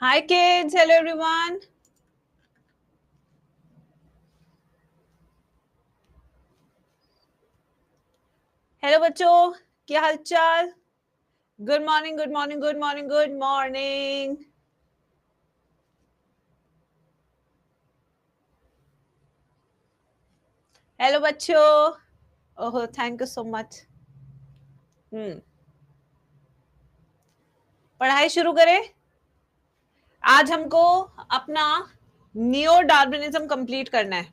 Hi kids, hello everyone. Hello बच्चों, क्या हाल चाल? Good morning, good morning, good morning, good morning. Hello बच्चों. ओहो, थैंक यू सो मच. पढ़ाई शुरू करें. आज हमको अपना नियो डार्विनिज्म कंप्लीट करना है.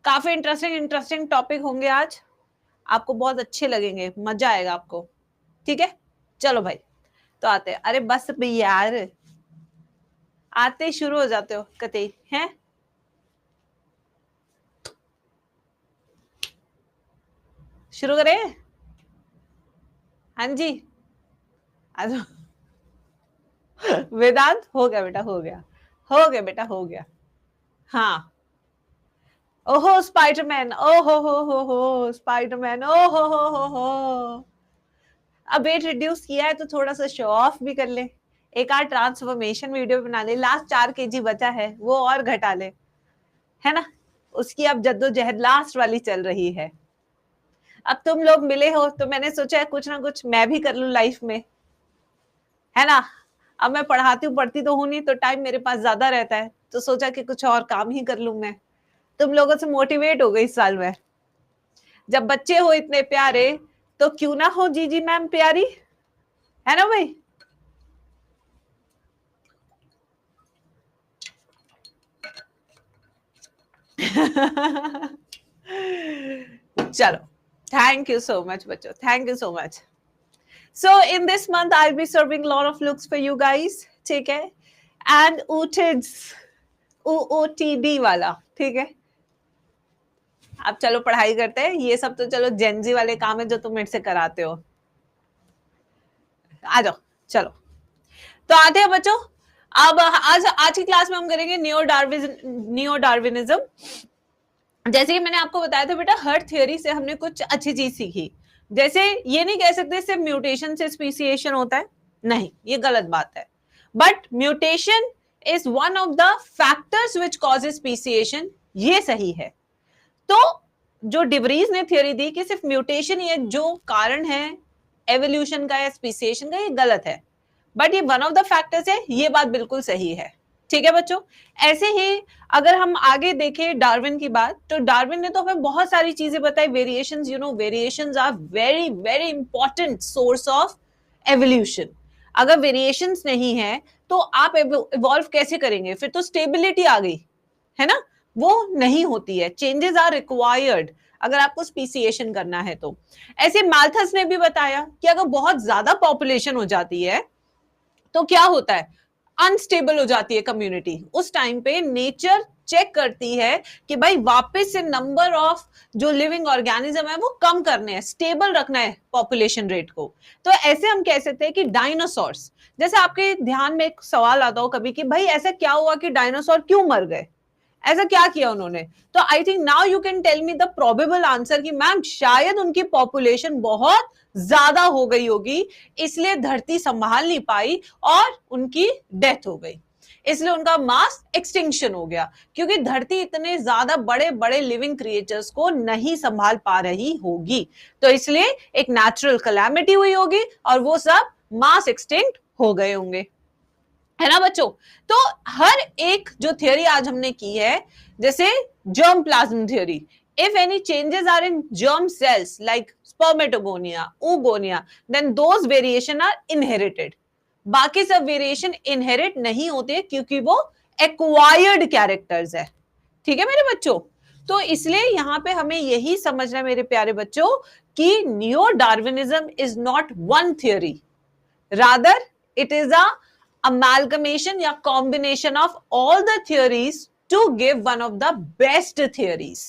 काफी इंटरेस्टिंग इंटरेस्टिंग टॉपिक होंगे आज. आपको बहुत अच्छे लगेंगे, मजा आएगा आपको. ठीक है, चलो भाई. तो आते हैं. अरे बस भाई यार, आते ही शुरू हो जाते हो कतई हैं. शुरू करें. हाँ जी. वेदांत, हो गया बेटा, हो गया. हो गया बेटा, हो गया. हाँ. ओहो स्पाइडरमैन, ओहो हो स्पाइडरमैन, ओहो हो. अब वेट रिड्यूस किया है तो थोड़ा सा शो ऑफ भी कर ले. एक आध ट्रांसफॉर्मेशन वीडियो बना ले. लास्ट 4 kg बचा है, वो और घटा ले. है ना. उसकी अब जद्दोजहद लास्ट वाली चल रही है. अब तुम लोग मिले हो तो मैंने सोचा है कुछ ना कुछ मैं भी कर लूं लाइफ में. है ना. अब मैं पढ़ाती हूँ, पढ़ती तो हूँ नहीं, तो टाइम मेरे पास ज्यादा रहता है, तो सोचा कि कुछ और काम ही कर लूं मैं. तुम लोगों से मोटिवेट हो गई इस साल में. जब बच्चे हो इतने प्यारे, तो क्यों ना हो जीजी मैम प्यारी. है ना भाई. चलो. थैंक यू सो मच बच्चों, thank you so much. So in this month I B serving lot of looks for you guys. ठीक है. एंड ऊटिड्स, OOTD वाला. ठीक है. अब चलो पढ़ाई करते हैं. ये सब तो चलो जेनजी वाले काम है जो तुम मेरे से कराते हो. आ जाओ. चलो. तो आते हैं बच्चों. अब आज आज की क्लास में हम करेंगे नियो डार्विनिज्म. जैसे कि मैंने आपको बताया था बेटा, हर थियोरी से हमने कुछ अच्छी चीज सीखी. जैसे ये नहीं कह सकते सिर्फ म्यूटेशन से स्पीसीएशन होता है. नहीं, ये गलत बात है. But mutation is one of the factors which causes speciation, ये सही है. तो जो डिवरीज ने थ्योरी दी कि सिर्फ म्यूटेशन ये जो कारण है एवोल्यूशन का या स्पीसीएशन का, ये गलत है. बट ये वन ऑफ द फैक्टर्स है, ये बात बिल्कुल सही है. ठीक है बच्चों. ऐसे ही अगर हम आगे देखें डार्विन की बात, तो डार्विन ने तो हमें बहुत सारी चीजें बताई. Variations, you know, variations are very very important source of evolution. अगर वेरिएशंस नहीं है तो आप इवॉल्व कैसे करेंगे. फिर तो स्टेबिलिटी आ गई, है ना. वो नहीं होती है. चेंजेस आर रिक्वायर्ड अगर आपको स्पीसीएशन करना है तो. ऐसे माल्थस ने भी बताया कि अगर बहुत ज्यादा पॉपुलेशन हो जाती है तो क्या होता है, अनस्टेबल हो जाती है कम्युनिटी. उस टाइम पे नेचर चेक करती है कि भाई वापस से नंबर ऑफ जो लिविंग ऑर्गेनिज्म है वो कम करने हैं, स्टेबल रखना है पॉपुलेशन रेट को. तो ऐसे हम कह सकते हैं कि डायनासोर्स, जैसे आपके ध्यान में एक सवाल आता हो कभी कि भाई ऐसा क्या हुआ कि डायनासोर क्यों मर गए, ऐसा क्या किया उन्होंने. तो I think now you can tell me the probable answer कि मैम शायद उनकी पॉपुलेशन बहुत ज्यादा हो गई होगी, इसलिए धरती संभाल नहीं पाई और उनकी डेथ हो गई. इसलिए उनका मास एक्सटिंक्शन हो गया, क्योंकि धरती इतने ज्यादा बड़े बड़े लिविंग क्रिएचर्स को नहीं संभाल पा रही होगी. तो इसलिए एक नेचुरल कैलामिटी हुई होगी और वो सब मास एक्सटिंक्ट हो गए होंगे. है ना बच्चों. तो हर एक जो थियोरी आज हमने की है, जैसे germ plasm theory, if any changes are in germ cells like spermatogonia, oogonia, then those variation are inherited. बाकी सब वेरिएशन इनहेरिट नहीं होते क्योंकि वो एक्वायर्ड कैरेक्टर्स है. ठीक है मेरे बच्चों. तो इसलिए यहां पे हमें यही समझना है मेरे प्यारे बच्चों कि neo Darwinism is not one theory, rather it is a amalgamation या combination of all the theories to give one of the best theories.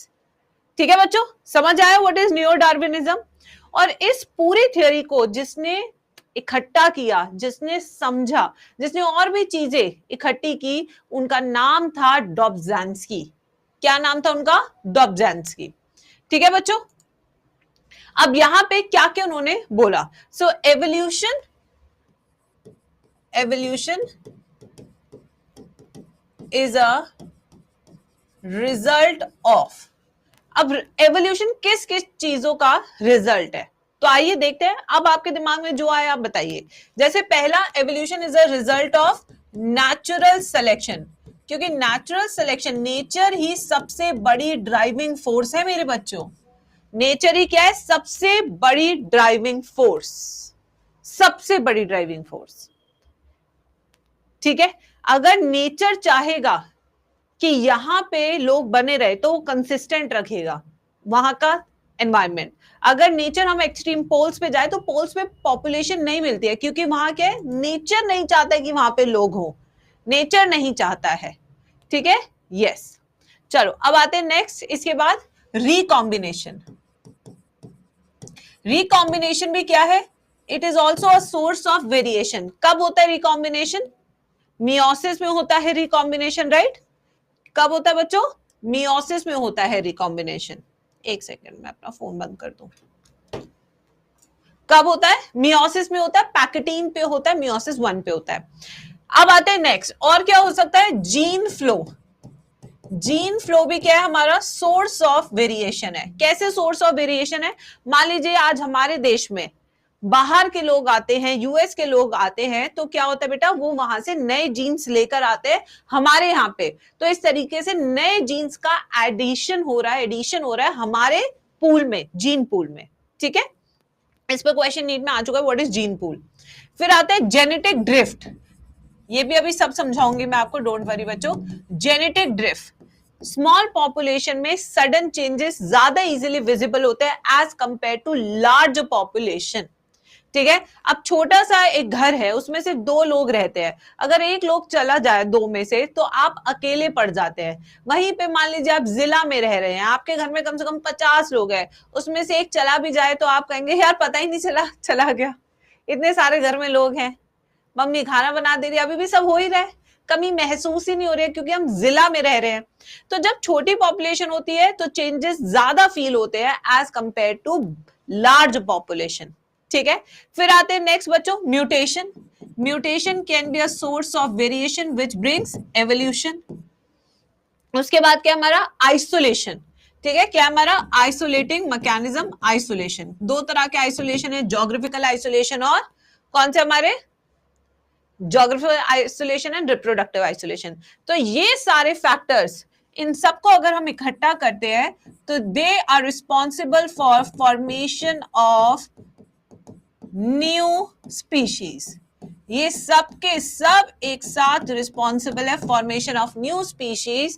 ठीक है बच्चों, समझ आया व्हाट इज न्यू डार्विनिज्म. और इस पूरी थ्योरी को जिसने इकट्ठा किया, जिसने समझा, जिसने और भी चीजें इकट्ठी की, उनका नाम था डॉब्जांस्की. क्या नाम था उनका? डॉब्जांस्की. ठीक है बच्चों. अब यहां पे क्या क्या उन्होंने बोला. So evolution evolution is a result of. अब एवोल्यूशन किस किस चीजों का रिजल्ट है, तो आइए देखते हैं। अब आपके दिमाग में जो आए आप बताइए। जैसे पहला, evolution is a result of natural selection, क्योंकि नेचुरल सिलेक्शन, नेचर ही सबसे बड़ी ड्राइविंग फोर्स है मेरे बच्चों। नेचर ही क्या है? सबसे बड़ी ड्राइविंग फोर्स, सबसे बड़ी ड्राइविंग फोर्स। ठीक है, अगर नेचर चाहेगा कि यहां पे लोग बने रहे तो वो कंसिस्टेंट रखेगा वहां का एनवायरमेंट। अगर नेचर हम एक्सट्रीम पोल्स पे जाए तो पोल्स पे पॉपुलेशन नहीं मिलती है, क्योंकि वहां क्या है, नेचर नहीं चाहता कि वहां पे लोग हो, नेचर नहीं चाहता है। ठीक है, यस। चलो अब आते हैं नेक्स्ट, इसके बाद रिकॉम्बिनेशन। रिकॉम्बिनेशन भी क्या है? It is also a source of variation. कब होता है रिकॉम्बिनेशन? मियोसिस में होता है रिकॉम्बिनेशन, राइट? कब होता है बच्चों? मियोसिस में होता है रिकॉम्बिनेशन। एक सेकंड में अपना फोन बंद कर दूं। कब होता है? मियोसिस में होता है, पैकेटीन पे होता है, मियोसिस 1 पे होता है। अब आते हैं नेक्स्ट, और क्या हो सकता है? Gene flow. जीन फ्लो भी क्या है? हमारा सोर्स ऑफ वेरिएशन है। कैसे सोर्स ऑफ वेरिएशन है? मान लीजिए आज हमारे देश में बाहर के लोग आते हैं, यूएस के लोग आते हैं, तो क्या होता है बेटा, वो वहां से नए जीन्स लेकर आते हैं हमारे यहाँ पे। तो इस तरीके से नए जीन्स का एडिशन हो रहा है हमारे पूल में, जीन पूल में। ठीक है, इस पर क्वेश्चन नीट में आ चुका है, व्हाट इज जीन पूल। फिर आता है जेनेटिक ड्रिफ्ट। ये भी अभी सब समझाऊंगी मैं आपको, डोंट वरी बच्चों। जेनेटिक ड्रिफ्ट, स्मॉल पॉपुलेशन में सडन चेंजेस ज्यादा इजीली विजिबल होते हैं as compare to large population. ठीक है, अब छोटा सा एक घर है, उसमें सिर्फ 2 लोग रहते हैं, अगर एक लोग चला जाए 2 में से तो आप अकेले पड़ जाते हैं। वहीं पे मान लीजिए आप जिला में रह रहे हैं, आपके घर में कम से कम 50 लोग हैं, उसमें से एक चला भी जाए तो आप कहेंगे यार पता ही नहीं चला, चला गया, इतने सारे घर में लोग हैं, मम्मी खाना बना दे रही, अभी भी सब हो ही रहा है, कमी महसूस ही नहीं हो रही है, क्योंकि हम जिला में रह रहे हैं। तो जब छोटी पॉपुलेशन होती है तो चेंजेस ज्यादा फील होते हैं as compare to large population. ठीक है, फिर आते हैं नेक्स्ट बच्चों, mutation. Mutation can be a source of variation which brings evolution. उसके बाद क्या हमारा? आइसोलेशन। ठीक है, क्या हमारा? Isolating mechanism, isolation. 2 तरह के आइसोलेशन है, ज्योग्राफिकल आइसोलेशन और कौन से हमारे? Geographical isolation and reproductive isolation. तो ये सारे फैक्टर्स, इन सबको अगर हम इकट्ठा करते हैं तो they are responsible for formation of new species. ये सब के सब एक साथ रिस्पॉन्सिबल है फॉर्मेशन ऑफ न्यू स्पीशीज,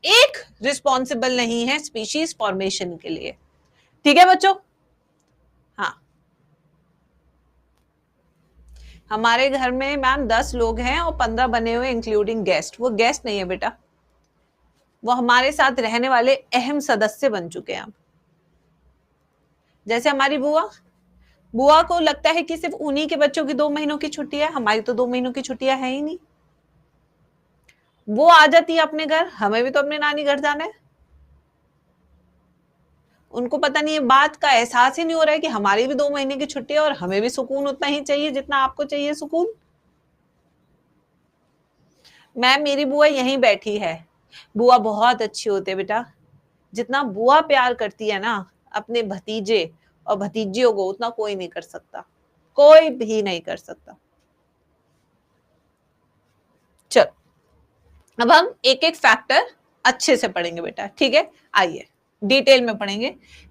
एक रिस्पॉन्सिबल नहीं है स्पीशीज फॉर्मेशन के लिए। ठीक है बच्चों? हाँ, हमारे घर में मैम 10 लोग हैं और 15 बने हुए इंक्लूडिंग गेस्ट। वो गेस्ट नहीं है बेटा, वो हमारे साथ रहने वाले अहम सदस्य बन चुके हैं। जैसे हमारी बुआ को लगता है कि सिर्फ उन्हीं के बच्चों की 2 महीनों की छुट्टी है, हमारी तो 2 महीनों की छुट्टियां है ही नहीं। वो आ जाती है अपने घर, हमें भी तो अपने नानी घर जाना है। उनको पता नहीं है, बात का एहसास ही नहीं हो रहा है कि हमारी भी 2 महीने की छुट्टी है और हमें भी सुकून उतना ही चाहिए जितना आपको चाहिए सुकून। मैम मेरी बुआ यहीं बैठी है। बुआ बहुत अच्छी होती है बेटा, जितना बुआ प्यार करती है ना अपने भतीजे और भतीजियों को, उतना कोई नहीं कर सकता, कोई भी नहीं कर सकता। चलो अब हम एक एक फैक्टर अच्छे से पढ़ेंगे बेटा। ठीक है, आइए डिटेल में पढ़ेंगे।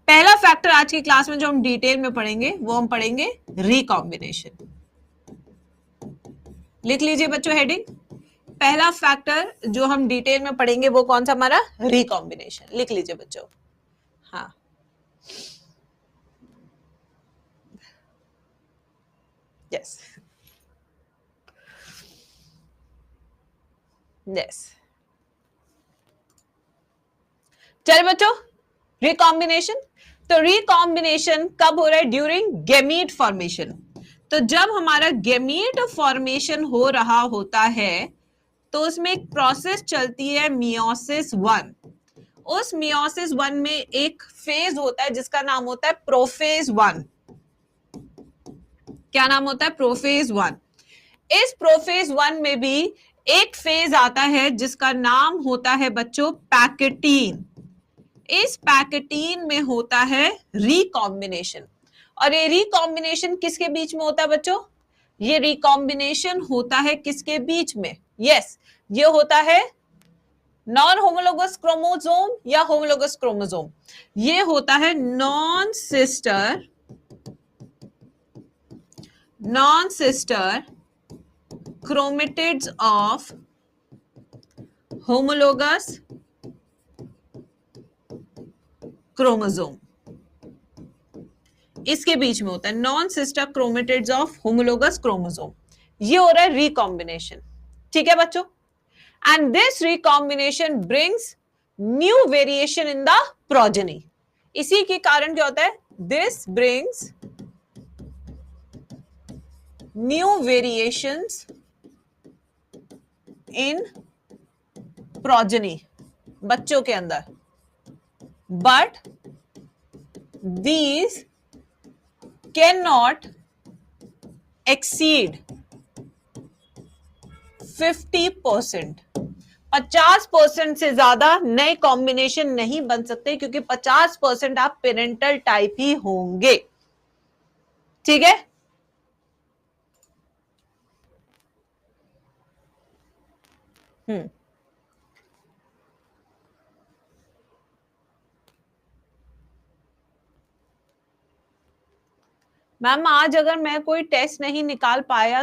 पहला फैक्टर आज की क्लास में जो हम डिटेल में पढ़ेंगे वो हम पढ़ेंगे रिकॉम्बिनेशन। लिख लीजिए बच्चों हेडिंग, पहला फैक्टर जो हम डिटेल में पढ़ेंगे वो कौन सा? हमारा रिकॉम्बिनेशन। लिख लीजिए बच्चों। हाँ, यस यस। चल बच्चों, रिकॉम्बिनेशन। तो रिकॉम्बिनेशन कब हो रहा है? During gamete formation. तो जब हमारा गैमीट फॉर्मेशन हो रहा होता है तो उसमें एक प्रोसेस चलती है मियोसिस 1। उस मियोसिस 1 में एक फेज होता है जिसका नाम होता है प्रोफेज 1। क्या नाम होता है? प्रोफेज 1। इस प्रोफेज 1 में भी एक फेज आता है जिसका नाम होता है बच्चों पैकेटीन। इस पैकेटीन में होता है रिकॉम्बिनेशन। और ये रिकॉम्बिनेशन किसके बीच में होता है बच्चों? ये रिकॉम्बिनेशन होता है किसके बीच में? यस, ये होता है नॉन होमोलोगस क्रोमोसोम या होमोलोगस क्रोमोसोम। ये होता है non sister chromatids of homologous chromosome। इसके बीच में होता है non sister chromatids of homologous chromosome. ये हो रहा है रिकॉम्बिनेशन। ठीक है बच्चों? And this recombination brings new variation in the progeny. इसी के कारण क्या होता है? This brings new variations in progeny, बच्चों के अंदर। But these cannot exceed 50%। 50% से ज्यादा नए कॉम्बिनेशन नहीं बन सकते, क्योंकि 50% आप पेरेंटल टाइप ही होंगे। ठीक है? मैम आज अगर मैं कोई टेस्ट नहीं निकाल पाया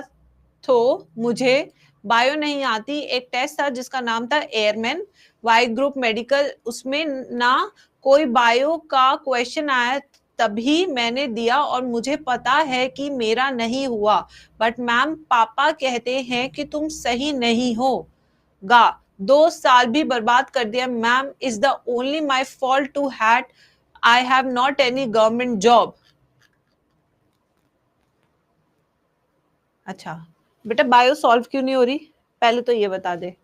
तो मुझे बायो नहीं आती। एक टेस्ट था जिसका नाम था एयरमैन, वाई ग्रुप मेडिकल, उसमें ना कोई बायो का क्वेश्चन आया, तभी मैंने दिया और मुझे पता है कि मेरा नहीं हुआ। बट मैम पापा कहते हैं कि तुम सही नहीं होगा। 2 साल भी बर्बाद कर दिया ma'am. Is the only my fault to had I have not any government job. अच्छा बेटा, बायो सॉल्व क्यों नहीं हो रही? पहले तो ये बता दे,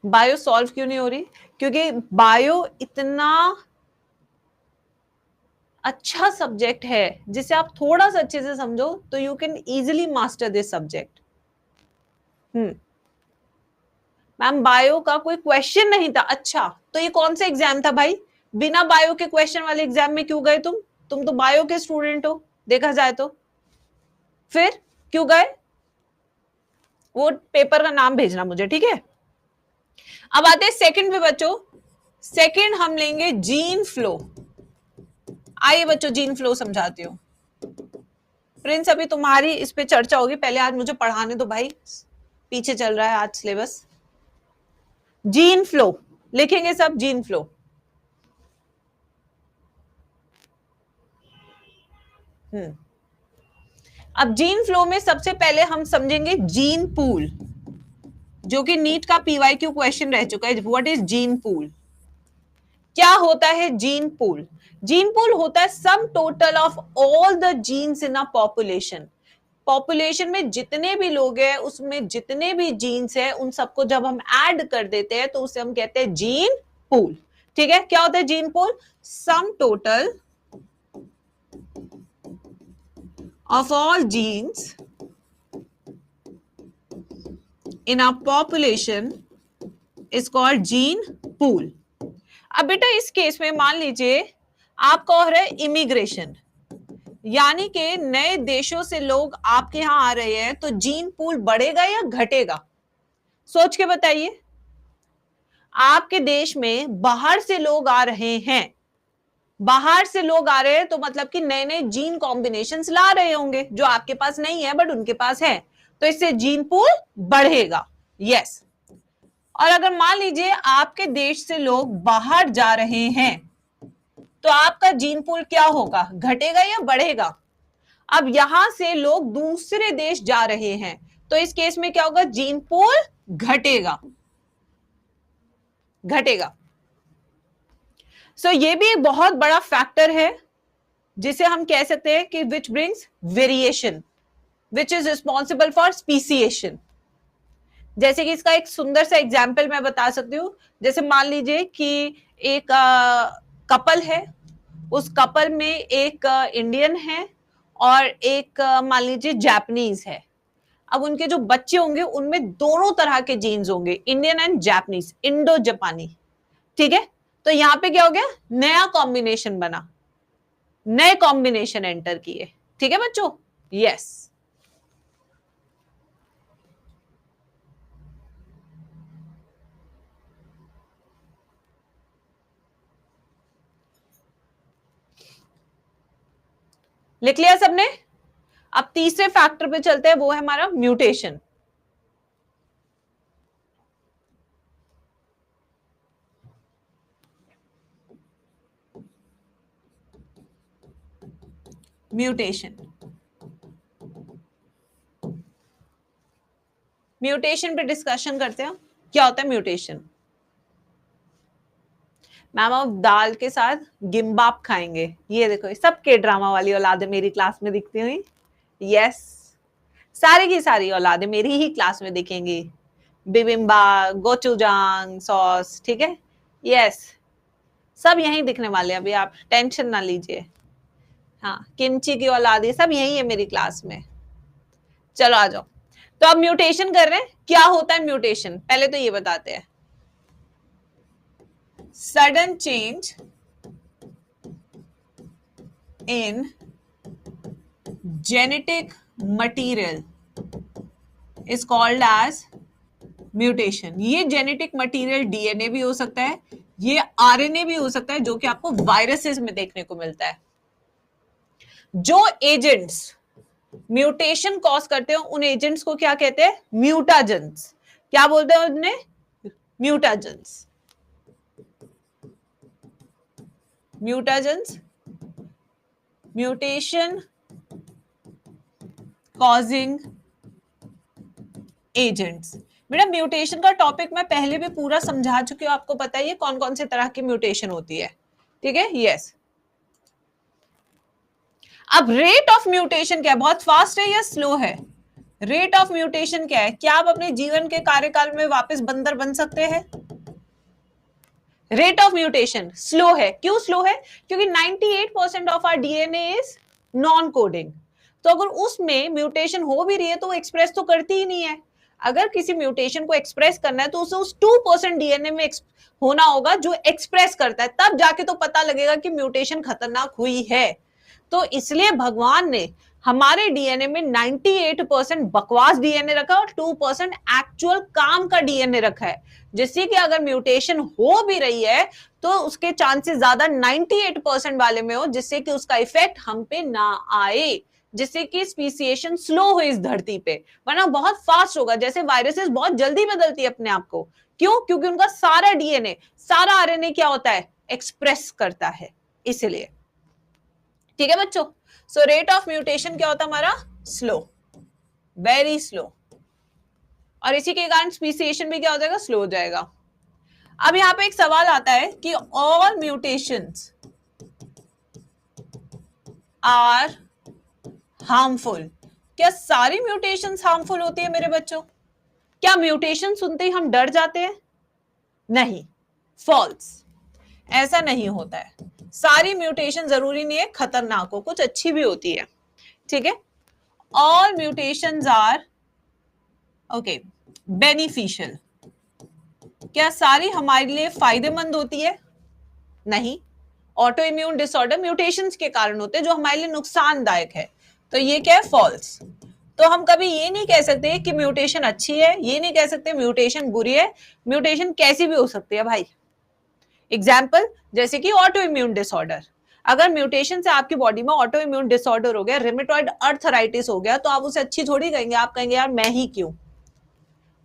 बायो सॉल्व क्यों नहीं हो रही? क्योंकि बायो इतना अच्छा सब्जेक्ट है जिसे आप थोड़ा सा अच्छे से समझो तो you can easily master this subject. Ma'am bio का कोई क्वेश्चन नहीं था। अच्छा तो ये कौन सा एग्जाम था भाई? बिना बायो के क्वेश्चन वाले एग्जाम में क्यों गए तुम तो बायो के स्टूडेंट हो देखा जाए तो। फिर क्यों गए? वो पेपर का नाम भेजना मुझे, ठीक है? अब आते हैं सेकंड पे बच्चों। सेकंड हम लेंगे जीन फ्लो। आइए बच्चों जीन फ्लो समझाती हूँ। प्रिंस अभी तुम्हारी इस पे चर्चा होगी, पहले आज मुझे पढ़ाने दो भाई, पीछे चल रहा है आज सिलेबस। जीन फ्लो लिखेंगे सब, जीन फ्लो। अब जीन फ्लो में सबसे पहले हम समझेंगे जीन पूल, जो कि नीट का पीवाईक्यू क्वेश्चन रह चुका है। What is gene pool? क्या होता है जीन पूल? जीन पूल होता है sum total of all the genes in a population. Population में जितने भी लोग हैं उसमें जितने भी जीन्स हैं उन सबको जब हम ऐड कर देते हैं तो उसे हम कहते हैं जीन पूल। ठीक है? क्या होता है gene pool? Sum total of all genes in a population is called gene pool। अब बेटा इस केस में मान लीजिए आपका हो रहा है इमिग्रेशन, यानी कि नए देशों से लोग आपके यहां आ रहे हैं, तो जीन पूल बढ़ेगा या घटेगा? सोच के बताइए। आपके देश में बाहर से लोग आ रहे हैं, बाहर से लोग आ रहे हैं तो मतलब कि नए नए जीन कॉम्बिनेशंस ला रहे होंगे जो आपके पास नहीं है बट उनके पास है, तो इससे जीन पूल बढ़ेगा। यस। और अगर मान लीजिए आपके देश से लोग बाहर जा रहे हैं तो आपका जीन पूल क्या होगा? घटेगा या बढ़ेगा? अब यहां से लोग दूसरे देश जा रहे हैं तो इस केस में क्या होगा? जीन पूल घटेगा, घटेगा। ये भी एक बहुत बड़ा फैक्टर है जिसे हम कह सकते हैं कि which brings variation, which is responsible for speciation. जैसे कि इसका एक सुंदर सा एग्जाम्पल मैं बता सकती हूँ। जैसे मान लीजिए कि एक कपल है, उस कपल में एक इंडियन है और एक मान लीजिए जापानीज है। अब उनके जो बच्चे होंगे उनमें दोनों तरह के जीन्स होंगे, इंडियन एंड जापानीज, इंडो जापानी। ठीक है, तो यहां पे क्या हो गया, नया कॉम्बिनेशन बना, नए कॉम्बिनेशन एंटर किए। ठीक है बच्चों, यस। लिख लिया सबने? अब तीसरे फैक्टर पे चलते हैं, वो है हमारा म्यूटेशन। म्यूटेशन, म्यूटेशन पे डिस्कशन करते हैं, क्या होता है म्यूटेशन। मैम अब दाल के साथ गिम्बाप खाएंगे, ये देखो सबके ड्रामा वाली औलादे मेरी क्लास में दिखती हुई। यस, सारी की सारी औलादे मेरी ही क्लास में दिखेंगी। बिबिम्बा, गोचुजांग सॉस, ठीक है, यस, सब यहीं दिखने वाले हैं, अभी आप टेंशन ना लीजिए। हाँ, किमची की औलादे सब यही है मेरी क्लास में। चलो आ जाओ। तो अब म्यूटेशन कर रहे हैं, क्या होता है म्यूटेशन, पहले तो ये बताते हैं। Sudden change in genetic material is called as mutation. ये जेनेटिक मटेरियल डीएनए भी हो सकता है, ये आरएनए भी हो सकता है, जो कि आपको वायरसेस में देखने को मिलता है। जो एजेंट्स म्यूटेशन कॉज करते हैं उन एजेंट्स को क्या कहते हैं, म्यूटाजेंस। क्या बोलते हैं उन्हें, mutagens. Mutagens, mutation causing agents. बेटा म्यूटेशन का टॉपिक मैं पहले भी पूरा समझा चुकी हूँ, आपको पता है कौन कौन से तरह की म्यूटेशन होती है। ठीक है, यस। अब रेट ऑफ म्यूटेशन क्या है, बहुत फास्ट है या स्लो है, रेट ऑफ म्यूटेशन क्या है, क्या आप अपने जीवन के कार्यकाल में वापस बंदर बन सकते हैं। रेट ऑफ म्यूटेशन स्लो है, क्यों स्लो है, क्योंकि 98% of our DNA is non coding. तो अगर उसमें म्यूटेशन हो भी रही है तो वो एक्सप्रेस तो करती ही नहीं है। अगर किसी म्यूटेशन को एक्सप्रेस करना है तो उसे उस 2% डीएनए में होना होगा जो एक्सप्रेस करता है, तब जाके तो पता लगेगा कि म्यूटेशन खतरनाक हुई है। तो इसलिए भगवान ने हमारे डीएनए में 98% बकवास डीएनए रखा और 2% एक्चुअल काम का डीएनए रखा है, जिससे कि अगर म्यूटेशन हो भी रही है तो उसके चांसेस ज्यादा 98% वाले में हो, जिससे कि उसका इफेक्ट हम पे ना आए, जिससे कि स्पीसिएशन स्लो हो इस धरती पे, वरना बहुत फास्ट होगा। जैसे वायरसेस बहुत जल्दी बदलती है अपने आप को, क्यों, क्योंकि उनका सारा डीएनए, सारा आरएनए क्या होता है, एक्सप्रेस करता है, इसलिए। ठीक है बच्चों, सो रेट ऑफ म्यूटेशन क्या होता है हमारा, स्लो, वेरी स्लो, और इसी के कारण स्पीसिएशन भी क्या हो जाएगा, स्लो हो जाएगा। अब यहां पे एक सवाल आता है कि ऑल म्यूटेशंस आर हार्मफुल। क्या सारी म्यूटेशंस हार्मफुल होती है मेरे बच्चों, क्या म्यूटेशन सुनते ही हम डर जाते हैं, नहीं, फॉल्स, ऐसा नहीं होता है। सारी म्यूटेशन जरूरी नहीं है खतरनाक हो, कुछ अच्छी भी होती है। ठीक है, all mutations are okay beneficial. क्या सारी हमारे लिए फायदेमंद होती है, नहीं। ऑटो इम्यून डिसऑर्डर म्यूटेशंस के कारण होते हैं जो हमारे लिए नुकसानदायक है, तो ये क्या है, फॉल्स। तो हम कभी ये नहीं कह सकते कि म्यूटेशन अच्छी है, ये नहीं कह सकते म्यूटेशन बुरी है, म्यूटेशन कैसी भी हो सकती है भाई। एग्जाम्पल जैसे कि ऑटो इम्यून डिसऑर्डर, अगर म्यूटेशन से आपकी बॉडी में ऑटो इम्यून डिसऑर्डर हो गया, रिमेटॉइड अर्थराइटिस हो गया, तो आप उसे अच्छी थोड़ी कहेंगे, आप कहेंगे यार मैं ही क्यों,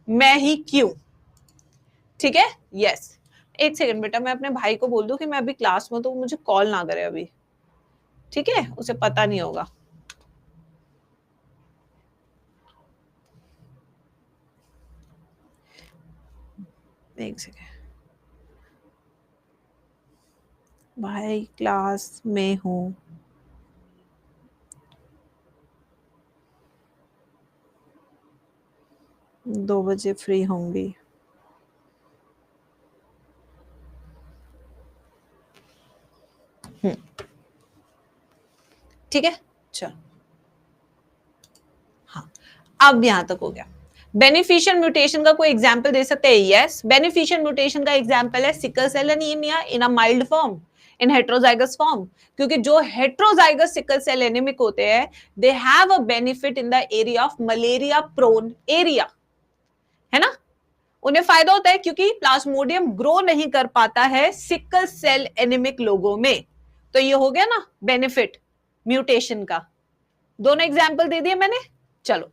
मैं ही क्यों। ठीक है, यस। एक सेकंड बेटा, मैं अपने भाई को बोल दूं कि मैं अभी क्लास में, तो मुझे कॉल ना करे अभी, ठीक है, उसे पता नहीं होगा। एक सेकंड, भाई क्लास में हूं, दो बजे फ्री होंगी। ठीक है, चलो अब यहां तक हो गया। बेनिफिशियल म्यूटेशन का कोई एग्जांपल दे सकते हैं? यस, बेनिफिशियल म्यूटेशन का एग्जांपल है sickle cell anaemia in a mild form, in heterozygous form. क्योंकि जो हेट्रोजाइगस सिकल सेल एनीमिक होते हैं, they have a benefit in the area of malaria prone area, है ना। उन्हें फायदा होता है क्योंकि प्लाज्मोडियम ग्रो नहीं कर पाता है सिकल सेल एनीमिक लोगों में। तो ये हो गया ना बेनिफिट म्यूटेशन का। दोनों एग्जाम्पल दे दिए मैंने। चलो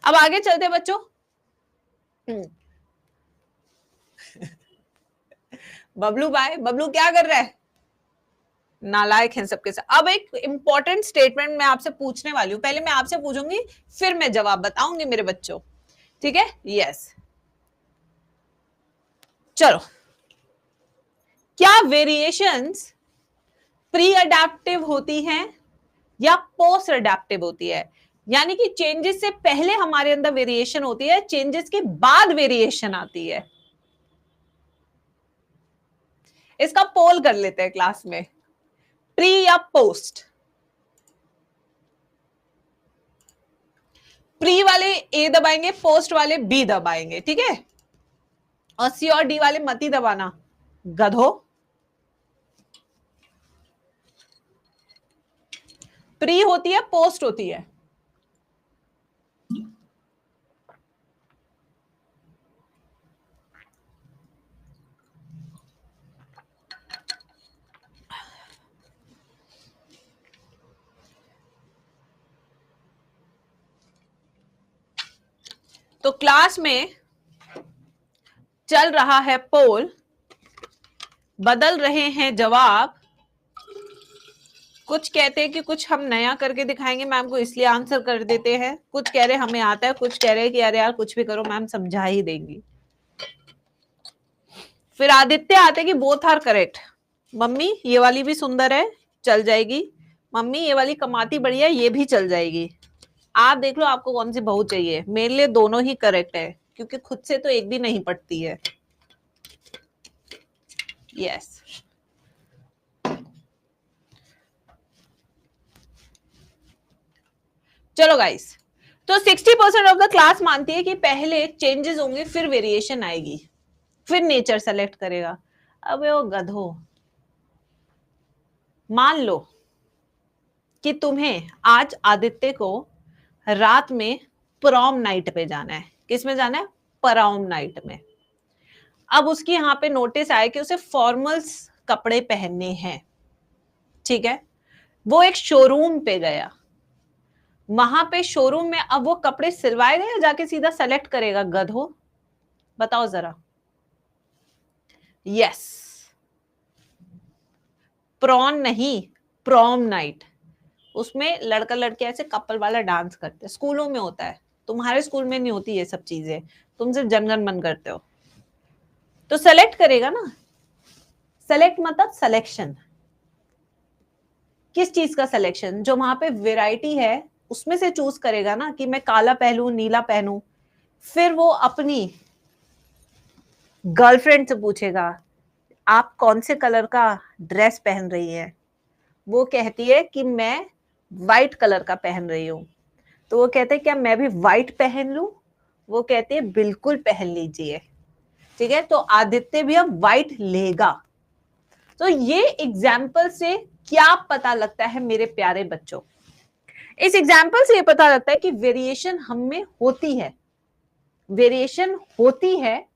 अब आगे चलते बच्चों। बबलू भाई, बबलू क्या कर रहा है? नालायक हैं सबके साथ। अब एक इंपॉर्टेंट स्टेटमेंट मैं आपसे पूछने वाली हूं, पहले मैं आपसे पूछूंगी फिर मैं जवाब बताऊंगी मेरे बच्चों, ठीक है? यस, चलो। क्या वेरिएशंस प्री अडेप्टिव होती हैं या पोस्ट अडेप्टिव होती है? यानी कि चेंजेस से पहले हमारे अंदर वेरिएशन होती है, चेंजेस के बाद वेरिएशन आती है। इसका पोल कर लेते हैं क्लास में, प्री या पोस्ट। प्री वाले ए दबाएंगे, पोस्ट वाले बी दबाएंगे, ठीक है? और सी और डी वाले मत ही दबाना गधो। प्री होती है, पोस्ट होती है? तो क्लास में चल रहा है पोल, बदल रहे हैं जवाब। कुछ कहते हैं कि कुछ हम नया करके दिखाएंगे मैम को, इसलिए आंसर कर देते हैं। कुछ कह रहे हमें आता है, कुछ कह रहे कि अरे यार कुछ भी करो मैम समझा ही देंगी। फिर आदित्य आते कि बोथ आर करेक्ट। मम्मी ये वाली भी सुंदर है, चल जाएगी। मम्मी ये वाली कमाती बढ़िया, ये भी चल जाएगी। आप देख लो आपको कौन सी बहू चाहिए। मेरे लिए दोनों ही करेक्ट है क्योंकि खुद से तो एक भी नहीं पढ़ती है। यस, चलो गाइस। तो 60% ऑफ द क्लास मानती है कि पहले चेंजेस होंगे फिर वेरिएशन आएगी, फिर नेचर सेलेक्ट करेगा। अब वो गधो, मान लो कि तुम्हें आज आदित्य को रात में प्रॉम नाइट पे जाना है। किस में जाना है? प्रॉम नाइट में। अब उसकी यहां पे नोटिस आया कि उसे फॉर्मल्स कपड़े पहनने हैं, ठीक है? वो एक शोरूम पे गया, वहां पे शोरूम में अब वो कपड़े सिलवाएगा या जाके सीधा सेलेक्ट करेगा? गधो बताओ जरा। यस, प्रॉन नहीं, प्रॉम नाइट। उसमें लड़का लड़के ऐसे कपल वाला डांस करते हैं, स्कूलों में होता है। तुम्हारे स्कूल में नहीं होती ये सब चीजें, तुम सिर्फ जनगण मन करते हो। तो सेलेक्ट करेगा ना। सेलेक्ट मतलब सिलेक्शन। किस चीज का सिलेक्शन? जो वहां पे वैरायटी है उसमें से चूज करेगा ना कि मैं काला पहनूं, नीला पहनूं। फिर वो अपनी गर्लफ्रेंड से पूछेगा आप कौन से कलर का ड्रेस पहन रही है? वो कहती है कि मैं व्हाइट कलर का पहन रही हूं। तो वो कहते हैं क्या मैं भी व्हाइट पहन लूं? वो कहते हैं बिल्कुल पहन लीजिए, ठीक है? तो आदित्य भी अब व्हाइट लेगा। तो ये एग्जाम्पल से क्या पता लगता है मेरे प्यारे बच्चों? इस एग्जाम्पल से ये पता लगता है कि वेरिएशन हम में होती है, वेरिएशन होती है,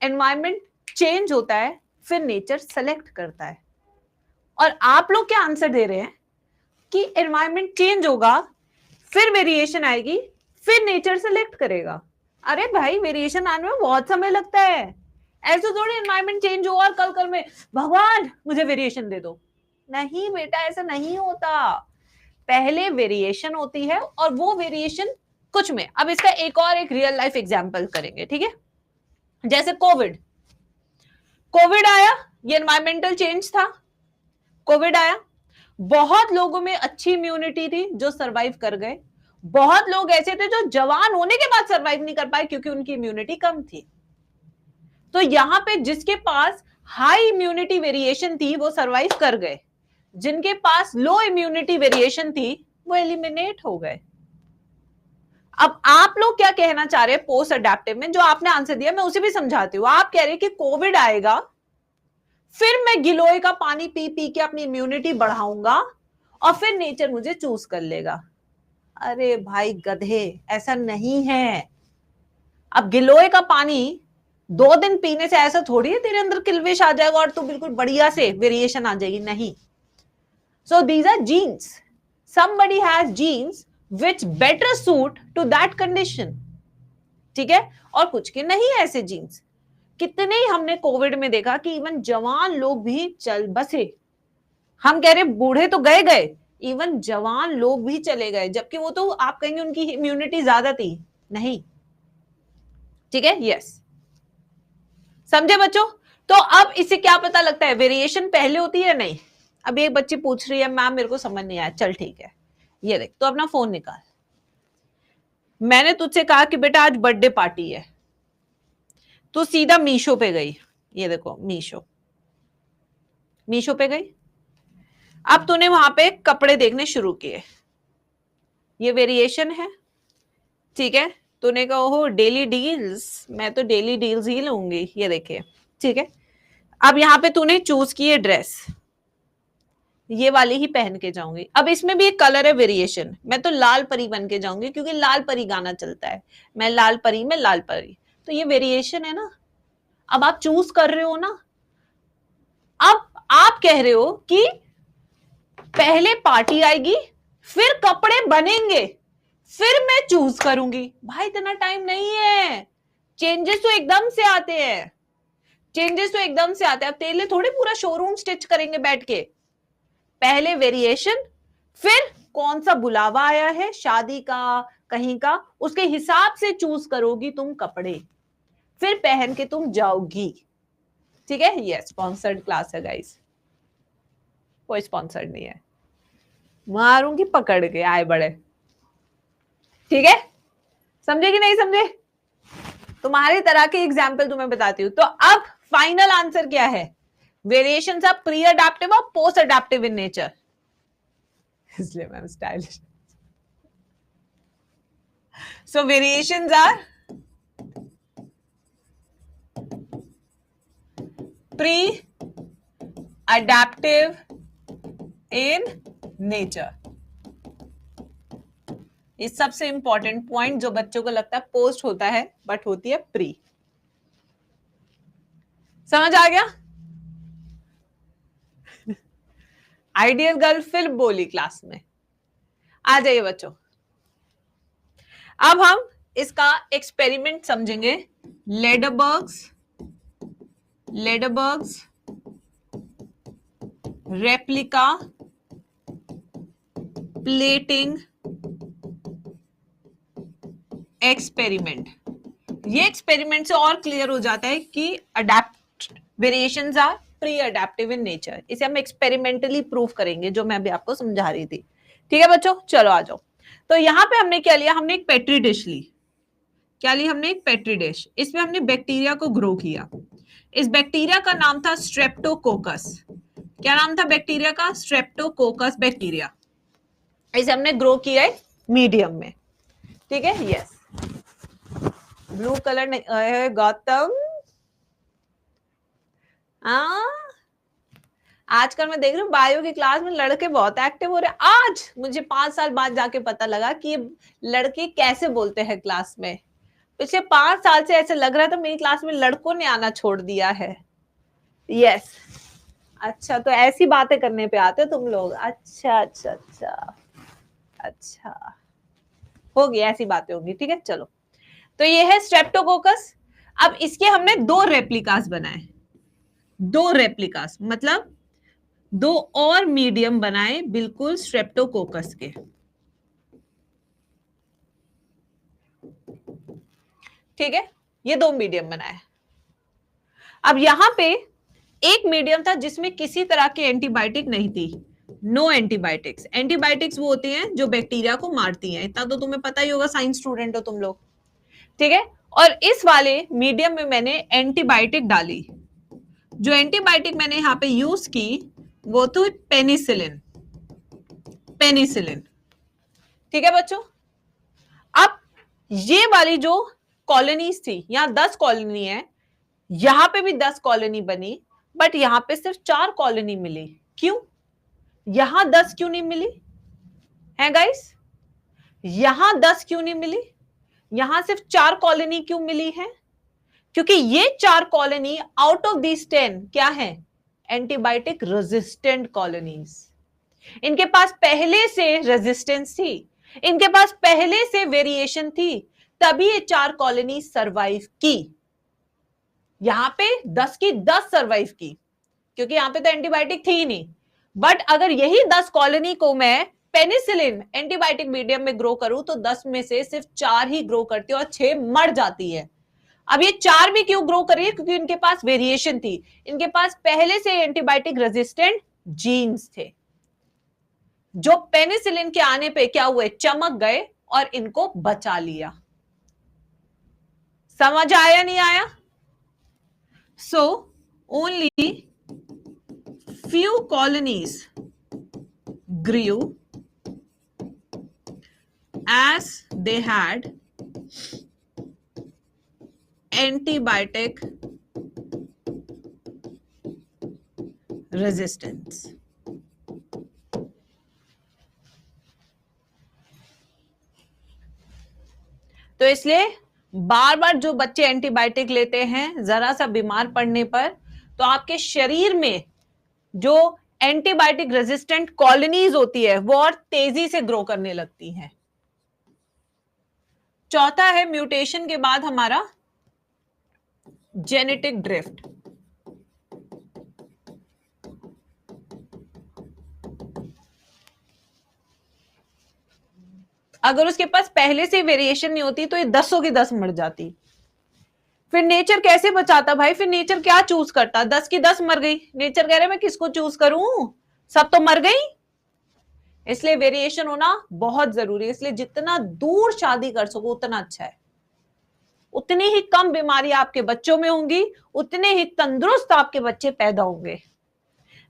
एनवायरमेंट चेंज होता है, फिर नेचर सेलेक्ट करता है। और आप लोग क्या आंसर दे रहे हैं कि एनवायरमेंट चेंज होगा, फिर वेरिएशन आएगी, फिर नेचर सेलेक्ट करेगा। अरे भाई वेरिएशन आने में बहुत समय लगता है। ऐसे थोड़ी एनवायरमेंट चेंज हुआ और कल में भगवान मुझे वेरिएशन दे दो। नहीं बेटा, ऐसा नहीं होता। पहले वेरिएशन होती है और वो वेरिएशन कुछ में। अब इसका एक और एक रियल लाइफ एग्जांपल करेंगे, ठीक है? जैसे कोविड। कोविड आया, ये एनवायरमेंटल चेंज था। कोविड आया, बहुत लोगों में अच्छी इम्यूनिटी थी जो सरवाइव कर गए। बहुत लोग ऐसे थे जो जवान होने के बाद सरवाइव नहीं कर पाए क्योंकि उनकी इम्यूनिटी कम थी। तो यहां पे जिसके पास हाई इम्यूनिटी वेरिएशन थी वो सरवाइव कर गए, जिनके पास लो इम्यूनिटी वेरिएशन थी वो एलिमिनेट हो गए। अब आप लोग क्या कहना चाह रहे हैं पोस्ट अडेप्टिव में, जो आपने आंसर दिया मैं उसे भी समझाती हूँ। आप कह रहे हैं कि कोविड आएगा, फिर मैं गिलोय का पानी पी पी के अपनी इम्यूनिटी बढ़ाऊंगा और फिर नेचर मुझे चूज कर लेगा। अरे भाई गधे, ऐसा नहीं है। अब गिलोय का पानी 2 दिन पीने से ऐसा थोड़ी है तेरे अंदर किल्वेश आ जाएगा और तू बिल्कुल बढ़िया से वेरिएशन आ जाएगी, नहीं। So these are genes, somebody has genes which better suit to that condition, ठीक है। और कुछ के नहीं है ऐसे जीन्स। कितने ही हमने कोविड में देखा कि इवन जवान लोग भी चल बसे। हम कह रहे बूढ़े तो गए गए, इवन जवान लोग भी चले गए, जबकि वो तो आप कहेंगे उनकी इम्यूनिटी ज्यादा थी, नहीं, ठीक है। यस, समझे बच्चों। तो अब इससे क्या पता लगता है वेरिएशन पहले होती है या नहीं। अब एक बच्ची पूछ रही है मैम मेरे को समझ नहीं आया, चल ठीक है, ये देख, तो अपना फोन निकाल। मैंने तुझसे कहा कि बेटा आज बर्थडे पार्टी है, तो सीधा मीशो पे गई, ये देखो मीशो, मीशो पे गई। अब तूने वहां पे कपड़े देखने शुरू किए, ये वेरिएशन है, ठीक है। तूने कहा ओहो डेली डील्स, मैं तो डेली डील्स ही लूंगी, ये देखिए, ठीक है। अब यहाँ पे तूने चूज की है ड्रेस, ये वाली ही पहन के जाऊंगी। अब इसमें भी एक कलर है वेरिएशन, मैं तो लाल परी बन के जाऊंगी क्योंकि लाल परी गाना चलता है, मैं लाल परी में लाल परी, तो ये वेरिएशन है ना। अब आप चूज कर रहे हो ना। अब आप कह रहे हो कि पहले पार्टी आएगी फिर कपड़े बनेंगे फिर मैं चूज करूंगी। भाई इतना टाइम नहीं है, चेंजेस तो एकदम से आते हैं, चेंजेस तो एकदम से आते हैं। अब तेरे लिए थोड़ी पूरा शोरूम स्टिच करेंगे बैठ के। पहले वेरिएशन, फिर कौन सा बुलावा आया है शादी का कहीं का, उसके हिसाब से चूज करोगी तुम कपड़े, फिर पहन के तुम जाओगी, ठीक है। ये स्पॉन्सर्ड क्लास है गाइस, कोई स्पॉन्सर्ड नहीं है, मारूंगी पकड़ के आए बड़े, ठीक है। समझे कि नहीं समझे। तुम्हारी तरह के एग्जाम्पल तुम्हें बताती हूं। तो अब फाइनल आंसर क्या है, वेरिएशंस आर प्री अडैप्टिव और पोस्ट अडैप्टिव इन नेचर, इसलिए ma'am stylish. So variations are pre adaptive in nature. ये सबसे इंपॉर्टेंट पॉइंट जो बच्चों को लगता है पोस्ट होता है, बट होती है प्री। समझ आ गया। आइडियल गर्ल फिल्म बोली क्लास में। आ जाइए बच्चों, अब हम इसका एक्सपेरिमेंट समझेंगे। Lederberg's replica plating experiment. ये एक्सपेरिमेंट से और क्लियर हो जाता है कि adapt variations are pre adaptive in nature. इसे हम एक्सपेरिमेंटली प्रूव करेंगे, जो मैं अभी आपको समझा रही थी, ठीक है बच्चों। चलो आ जाओ। तो यहां पे हमने क्या लिया, हमने एक पेट्री डिश ली। क्या ली हमने, एक पेट्री डिश। इसमें हमने बैक्टीरिया को ग्रो किया। इस बैक्टीरिया का नाम था स्ट्रेप्टोकोकस। क्या नाम था बैक्टीरिया का, स्ट्रेप्टोकोकस बैक्टीरिया। इसे हमने ग्रो किया है मीडियम में, ठीक है। यस, ब्लू कलर नहीं गौतम, आजकल मैं देख रही हूँ बायो की क्लास में लड़के बहुत एक्टिव हो रहे हैं। आज मुझे 5 साल बाद जाके पता लगा कि ये लड़के कैसे बोलते हैं क्लास में। पिछले 5 साल से ऐसे लग रहा था मेरी क्लास में लड़कों ने आना छोड़ दिया है। यस, अच्छा, तो ऐसी बातें करने पे आते हो तुम लोग। अच्छा अच्छा अच्छा अच्छा, होगी ऐसी बातें होगी, ठीक है। चलो, तो ये है स्ट्रेप्टोकोकस। अब इसके हमने 2 रेप्लिकास बनाए, 2 रेप्लिकास मतलब 2 और मीडियम बनाए बिल्कुल स्ट्रेप्टोकोकस के, ठीक है। ये 2 मीडियम बनाए। अब यहां पे एक मीडियम था जिसमें किसी तरह की एंटीबायोटिक नहीं थी, नो एंटीबायोटिक्स। एंटीबायोटिक्स वो होती हैं जो बैक्टीरिया को मारती हैं, इतना तो तुम्हें पता ही होगा, साइंस स्टूडेंट हो तुम लोग, ठीक है। और इस वाले मीडियम में मैंने एंटीबायोटिक डाली। जो एंटीबायोटिक मैंने यहां पे यूज की वो तो पेनिसिलिन, पेनिसिलिन, ठीक है बच्चों। अब ये वाली जो कॉलोनीज थी, यहां 10 कॉलोनी है, यहां पे भी 10 कॉलोनी बनी, बट यहां पे सिर्फ 4 कॉलोनी मिली। क्यों? यहां 10 क्यों नहीं मिली है गाइस? यहां 10 क्यों नहीं मिली? यहां सिर्फ 4 कॉलोनी क्यों मिली है? क्योंकि ये 4 कॉलोनी आउट ऑफ दीज 10 क्या है? Antibiotic resistant colonies. इनके पास पहले से रेजिस्टेंस थी, इनके पास पहले से वेरिएशन थी, तभी ये 4 कॉलोनी सरवाइव की। यहां पे 10 की 10 सरवाइव की, क्योंकि यहां पे तो एंटीबायोटिक थी ही नहीं। बट अगर यही 10 कॉलोनी को मैं पेनिसिलिन एंटीबायोटिक मीडियम में ग्रो करूं तो 10 में से सिर्फ 4 ही ग्रो करती है और 6 मर जाती है। अब ये 4 भी क्यों ग्रो कर रही है? क्योंकि इनके पास वेरिएशन थी, इनके पास पहले से एंटीबायोटिक रेजिस्टेंट जीन्स थे, जो पेनिसिलिन के आने पे क्या हुए? चमक गए और इनको बचा लिया। समझ आया नहीं आया? So only few colonies grew as they had antibiotic resistance. तो इसलिए बार बार जो बच्चे एंटीबायोटिक लेते हैं, जरा सा बीमार पड़ने पर, तो आपके शरीर में जो एंटीबायोटिक रेजिस्टेंट कॉलोनीज होती है वो और तेजी से ग्रो करने लगती हैं। चौथा है म्यूटेशन के बाद हमारा जेनेटिक ड्रिफ्ट। अगर उसके पास पहले से वेरिएशन नहीं होती तो ये 10 की 10 मर जाती। फिर नेचर कैसे बचाता भाई? फिर नेचर क्या चूज करता? 10 की 10 मर गई, नेचर कह रहे मैं किसको चूज करूं, सब तो मर गई। इसलिए वेरिएशन होना बहुत जरूरी है। इसलिए जितना दूर शादी कर सको उतना अच्छा है। उतनी ही कम बीमारी आपके बच्चों में होंगी, उतने ही तंदुरुस्त आपके बच्चे पैदा होंगे।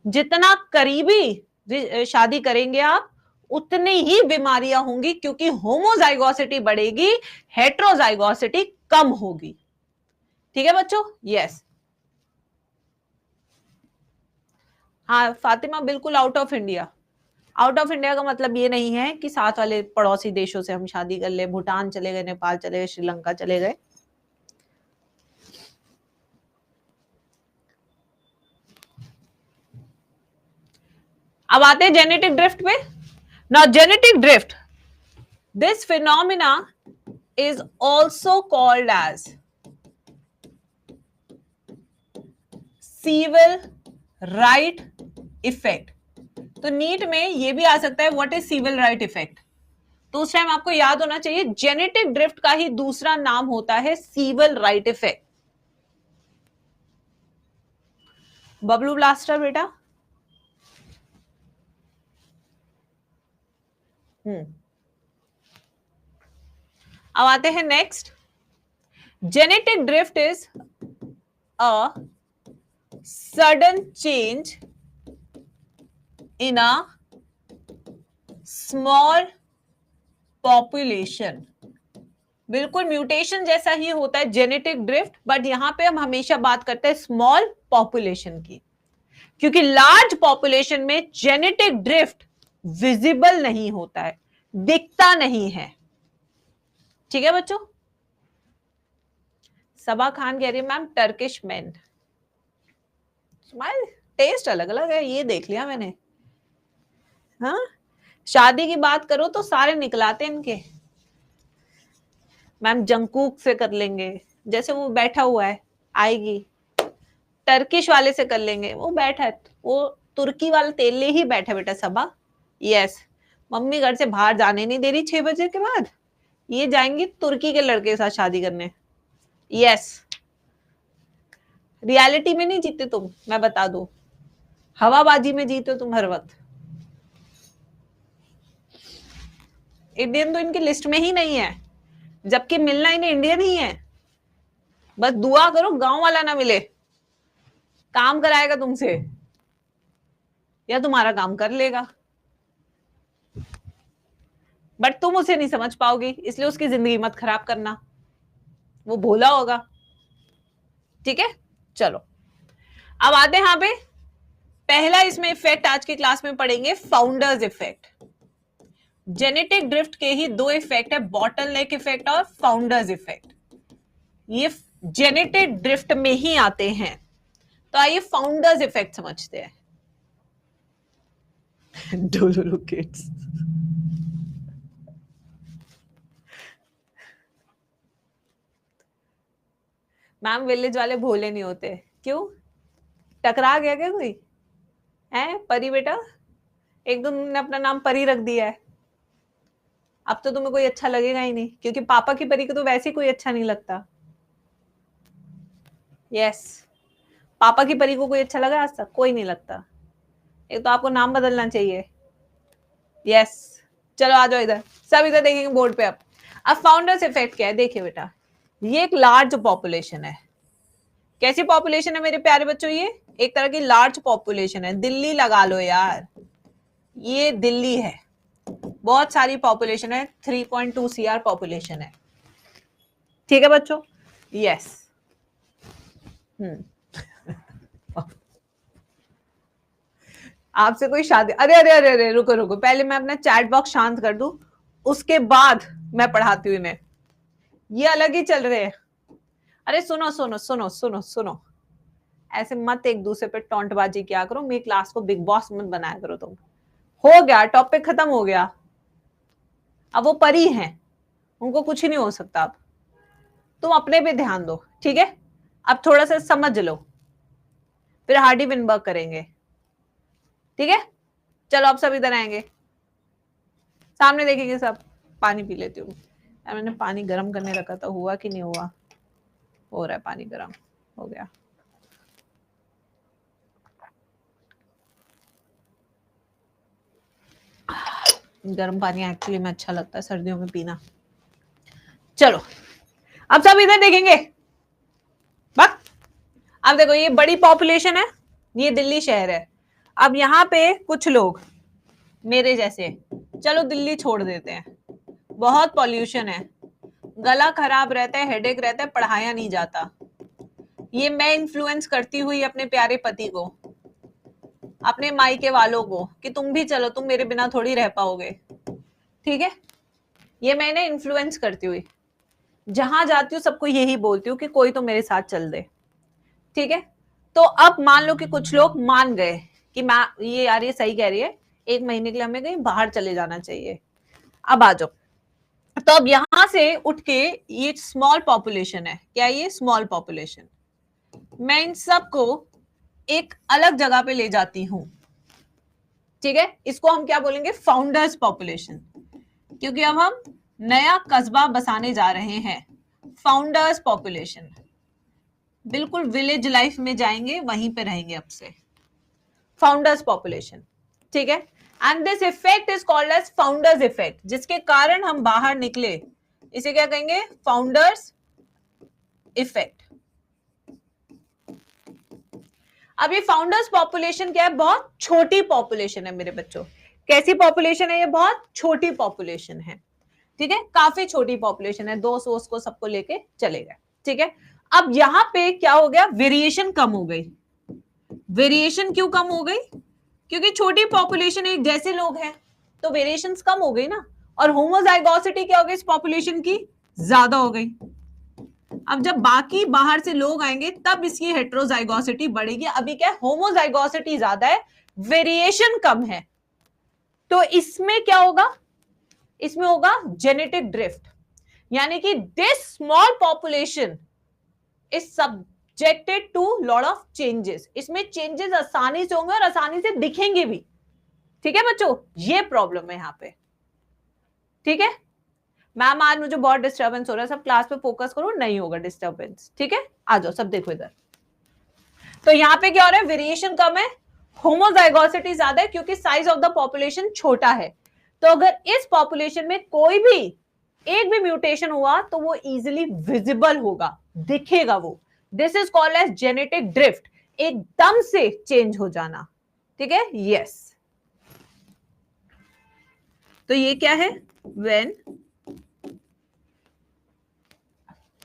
जितना करीबी शादी करेंगे आप, उतनी ही बीमारियां होंगी, क्योंकि होमोजाइगोसिटी बढ़ेगी, हेट्रोजाइगोसिटी कम होगी। ठीक है बच्चों? यस। हाँ फातिमा, बिल्कुल out of India. Out of India का मतलब ये नहीं है कि साथ वाले पड़ोसी देशों से हम शादी कर ले, भूटान चले गए, नेपाल चले गए, श्रीलंका चले गए। अब आते हैं जेनेटिक ड्रिफ्ट पे। Now genetic drift, this phenomena is also called as Sewall Wright effect. तो नीट में ये भी आ सकता है, what is Sewall Wright effect? तो उस टाइम आपको याद होना चाहिए जेनेटिक ड्रिफ्ट का ही दूसरा नाम होता है सीवल राइट इफेक्ट। बबलू ब्लास्टर बेटा। अब आते हैं next. Genetic drift is a sudden change in a small population. बिल्कुल म्यूटेशन जैसा ही होता है जेनेटिक ड्रिफ्ट, बट यहां पे हम हमेशा बात करते हैं स्मॉल पॉपुलेशन की, क्योंकि लार्ज पॉपुलेशन में जेनेटिक ड्रिफ्ट विजिबल नहीं होता है, दिखता नहीं है। ठीक है बच्चों? सबा खान कह रही है ma'am Turkish man. Smile test अलग अलग है, ये देख लिया मैंने। हाँ, शादी की बात करो तो सारे निकलाते इनके। मैम जंकूक से कर लेंगे, जैसे वो बैठा हुआ है, आएगी। टर्किश वाले से कर लेंगे, वो बैठा है, वो तुर्की वाला तेल ले ही बैठा बेटा सबा। यस, मम्मी घर से बाहर जाने नहीं दे रही 6 बजे के बाद, ये जाएंगी तुर्की के लड़के के साथ शादी करने। यस, रियलिटी में नहीं जीते तुम, मैं बता दूं, हवाबाजी में जीते हो तुम हर वक्त। इंडियन तो इनकी लिस्ट में ही नहीं है, जबकि मिलना इन्हें इंडियन ही है। बस दुआ करो गांव वाला ना मिले, काम कराएगा तुमसे या तुम्हारा काम कर लेगा। बट तुम उसे नहीं समझ पाओगी, इसलिए उसकी जिंदगी मत खराब करना, वो भोला होगा। ठीक है, चलो अब आते हैं यहाँ पे पहला इसमें इफेक्ट आज की क्लास में पढ़ेंगे, फाउंडर्स इफेक्ट। जेनेटिक ड्रिफ्ट के ही दो इफेक्ट है, बॉटल नेक इफेक्ट और फाउंडर्स इफेक्ट। ये जेनेटिक ड्रिफ्ट में ही आते हैं। तो आइए फाउंडर्स इफेक्ट समझते हैं। डोलोरो किड्स, मैम विलेज वाले भोले नहीं होते, क्यों? टकरा गया क्या कोई? है परी बेटा, एक दो तुमने अपना नाम परी रख दिया है, अब तो तुम्हें कोई अच्छा लगेगा ही नहीं, क्योंकि पापा की परी को तो वैसे ही कोई अच्छा नहीं लगता। यस, पापा की परी को कोई अच्छा लगा आज तक? कोई नहीं लगता। एक तो आपको नाम बदलना चाहिए। यस, चलो आ जाओ इधर, सब इधर देखेंगे बोर्ड पे। अब फाउंडर्स इफेक्ट क्या है, देखिए बेटा, ये एक लार्ज पॉपुलेशन है। कैसी पॉपुलेशन है मेरे प्यारे बच्चों? ये एक तरह की लार्ज पॉपुलेशन है। दिल्ली लगा लो यार, ये दिल्ली है, बहुत सारी पॉपुलेशन है, 3.2 CR पॉपुलेशन है। ठीक है बच्चों? यस। आपसे कोई शादी, अरे अरे अरे अरे रुको रुको, पहले मैं अपना चैट बॉक्स शांत कर दूं, उसके बाद मैं पढ़ाती हूँ इन्हें। ये अलग ही चल रहे हैं। अरे सुनो सुनो सुनो सुनो सुनो, ऐसे मत एक दूसरे पे टोंटबाजी किया करो, मेरी क्लास को बिग बॉस मत बनाया करो तुम। हो गया, टॉपिक खत्म हो गया। अब वो परी हैं, उनको कुछ ही नहीं हो सकता। अब तुम अपने पे ध्यान दो, ठीक है? अब थोड़ा सा समझ लो, फिर हार्डी विनबर्ग करेंगे। ठीक है, चलो अब सब इधर आएंगे, सामने देखेंगे सब। पानी पी लेती हूँ, मैंने पानी गर्म करने रखा था, हुआ कि नहीं हुआ? हो रहा है, पानी गर्म हो गया। गर्म पानी एक्चुअली में अच्छा लगता है सर्दियों में पीना। चलो अब सब इधर देखेंगे। बस अब देखो, ये बड़ी पॉपुलेशन है, ये दिल्ली शहर है। अब यहाँ पे कुछ लोग मेरे जैसे, चलो दिल्ली छोड़ देते हैं, बहुत पॉल्यूशन है, गला खराब रहता है, हेडेक रहता है, पढ़ाया नहीं जाता। ये मैं इन्फ्लुएंस करती हुई अपने प्यारे पति को, अपने मायके वालों को, कि तुम भी चलो, तुम मेरे बिना थोड़ी रह पाओगे। ठीक है, ये मैंने इन्फ्लुएंस करती हुई जहां जाती हूँ सबको यही बोलती हूँ कि कोई तो मेरे साथ चल दे। ठीक है, तो अब मान लो कि कुछ लोग मान गए कि मैं ये यार ये सही कह रही है, 1 महीने के लिए हमें कहीं बाहर चले जाना चाहिए। अब आ जाओ, तो अब यहां से उठ के, ये स्मॉल पॉपुलेशन है, क्या ये स्मॉल पॉपुलेशन, मैं इन सबको एक अलग जगह पे ले जाती हूं। ठीक है, इसको हम क्या बोलेंगे? फाउंडर्स पॉपुलेशन, क्योंकि अब हम नया कस्बा बसाने जा रहे हैं। फाउंडर्स पॉपुलेशन, बिल्कुल विलेज लाइफ में जाएंगे, वहीं पे रहेंगे अब से। फाउंडर्स पॉपुलेशन, ठीक है, and this effect is called as founders effect, जिसके कारण हम बाहर निकले, इसे क्या कहेंगे? Founders effect. अब ये फाउंडर्स पॉपुलेशन क्या है? बहुत छोटी पॉपुलेशन है मेरे बच्चों। कैसी पॉपुलेशन है? ये बहुत छोटी पॉपुलेशन है। ठीक है, काफी छोटी पॉपुलेशन है, 200 को सबको लेके चले गए। ठीक है, अब यहां पे क्या हो गया? वेरिएशन कम हो गई। वेरिएशन क्यों कम हो गई? क्योंकि छोटी पॉपुलेशन, एक जैसे लोग हैं, तो वेरिएशंस कम हो गई ना। और होमोजाइगोसिटी क्या हो गई? इस पॉपुलेशन की ज्यादा हो गई। अब जब बाकी बाहर से लोग आएंगे तब इसकी हेट्रोजाइगोसिटी बढ़ेगी। अभी क्या है? होमोजाइगोसिटी ज्यादा है, वेरिएशन कम है। तो इसमें क्या होगा? इसमें होगा जेनेटिक ड्रिफ्ट, यानी कि this small population is subjected to lot of changes. इसमें चेंजेस आसानी से होंगे और आसानी से दिखेंगे भी। ठीक है बच्चों, ये प्रॉब्लम है यहां पे। ठीक है मैम, आज मुझे बहुत डिस्टर्बेंस हो रहा है, सब क्लास पे फोकस करो, नहीं होगा डिस्टर्बेंस। ठीक है, आ जाओ सब देखो इधर। तो यहाँ पे क्या हो रहा है? वेरिएशन कम है, होमोजाइगोसिटी ज्यादा है, क्योंकि साइज ऑफ द पॉपुलेशन छोटा है। तो अगर इस पॉपुलेशन में कोई भी एक भी म्यूटेशन हुआ तो वो इजिली विजिबल होगा, दिखेगा वो। This is called as genetic drift, एकदम से चेंज हो जाना। ठीक है, यस। तो ये क्या है? When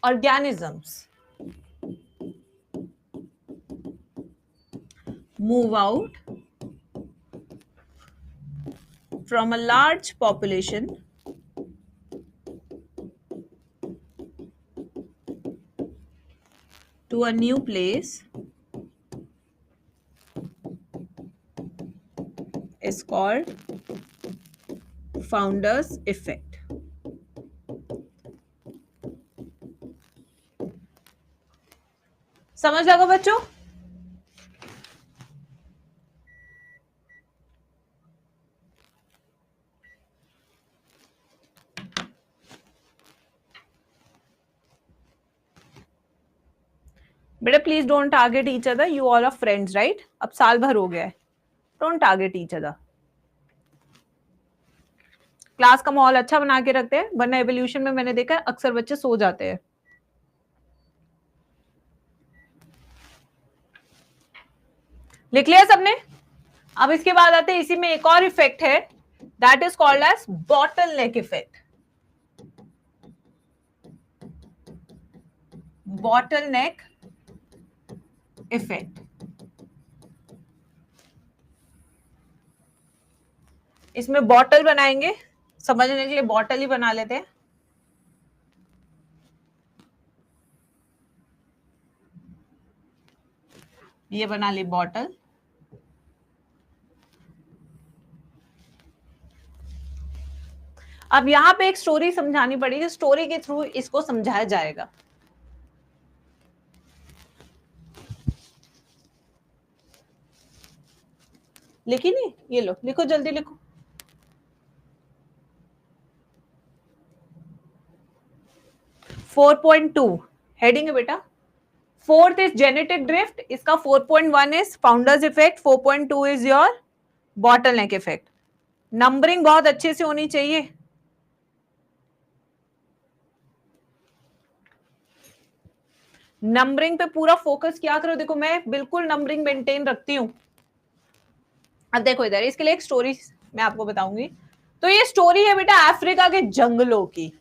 organisms move out from a large population to a new place is called founders effect. समझ लगा बच्चों? बेटा please don't target each other, you all are friends right? अब साल भर हो गया है, don't target each other. Class का माहौल अच्छा बना के रखते हैं, वरना एवोल्यूशन में मैंने देखा है अक्सर बच्चे सो जाते हैं. लिख लिया सबने? अब इसके बाद आते हैं, इसी में एक और इफेक्ट है, that is called as bottleneck effect. Bottleneck effect. इसमें बॉटल बनाएंगे, समझने के लिए बॉटल ही बना लेते हैं. ये बना ली बॉटल. अब यहां पे एक स्टोरी समझानी पड़ेगी, स्टोरी के थ्रू इसको समझाया जाएगा. लिखी नहीं? ये लो, लिखो, जल्दी लिखो. (4.2) हेडिंग है बेटा. फोर्थ इज जेनेटिक ड्रिफ्ट, इसका 4.1 is founders effect, 4.2 is your bottle neck effect. Numbering बहुत अच्छे से होनी चाहिए. नंबरिंग पे पूरा फोकस किया करो. देखो मैं बिल्कुल नंबरिंग मेंटेन रखती हूं. अब देखो इधर, इसके लिए एक स्टोरी मैं आपको बताऊंगी. तो ये स्टोरी है बेटा अफ्रीका के जंगलों की.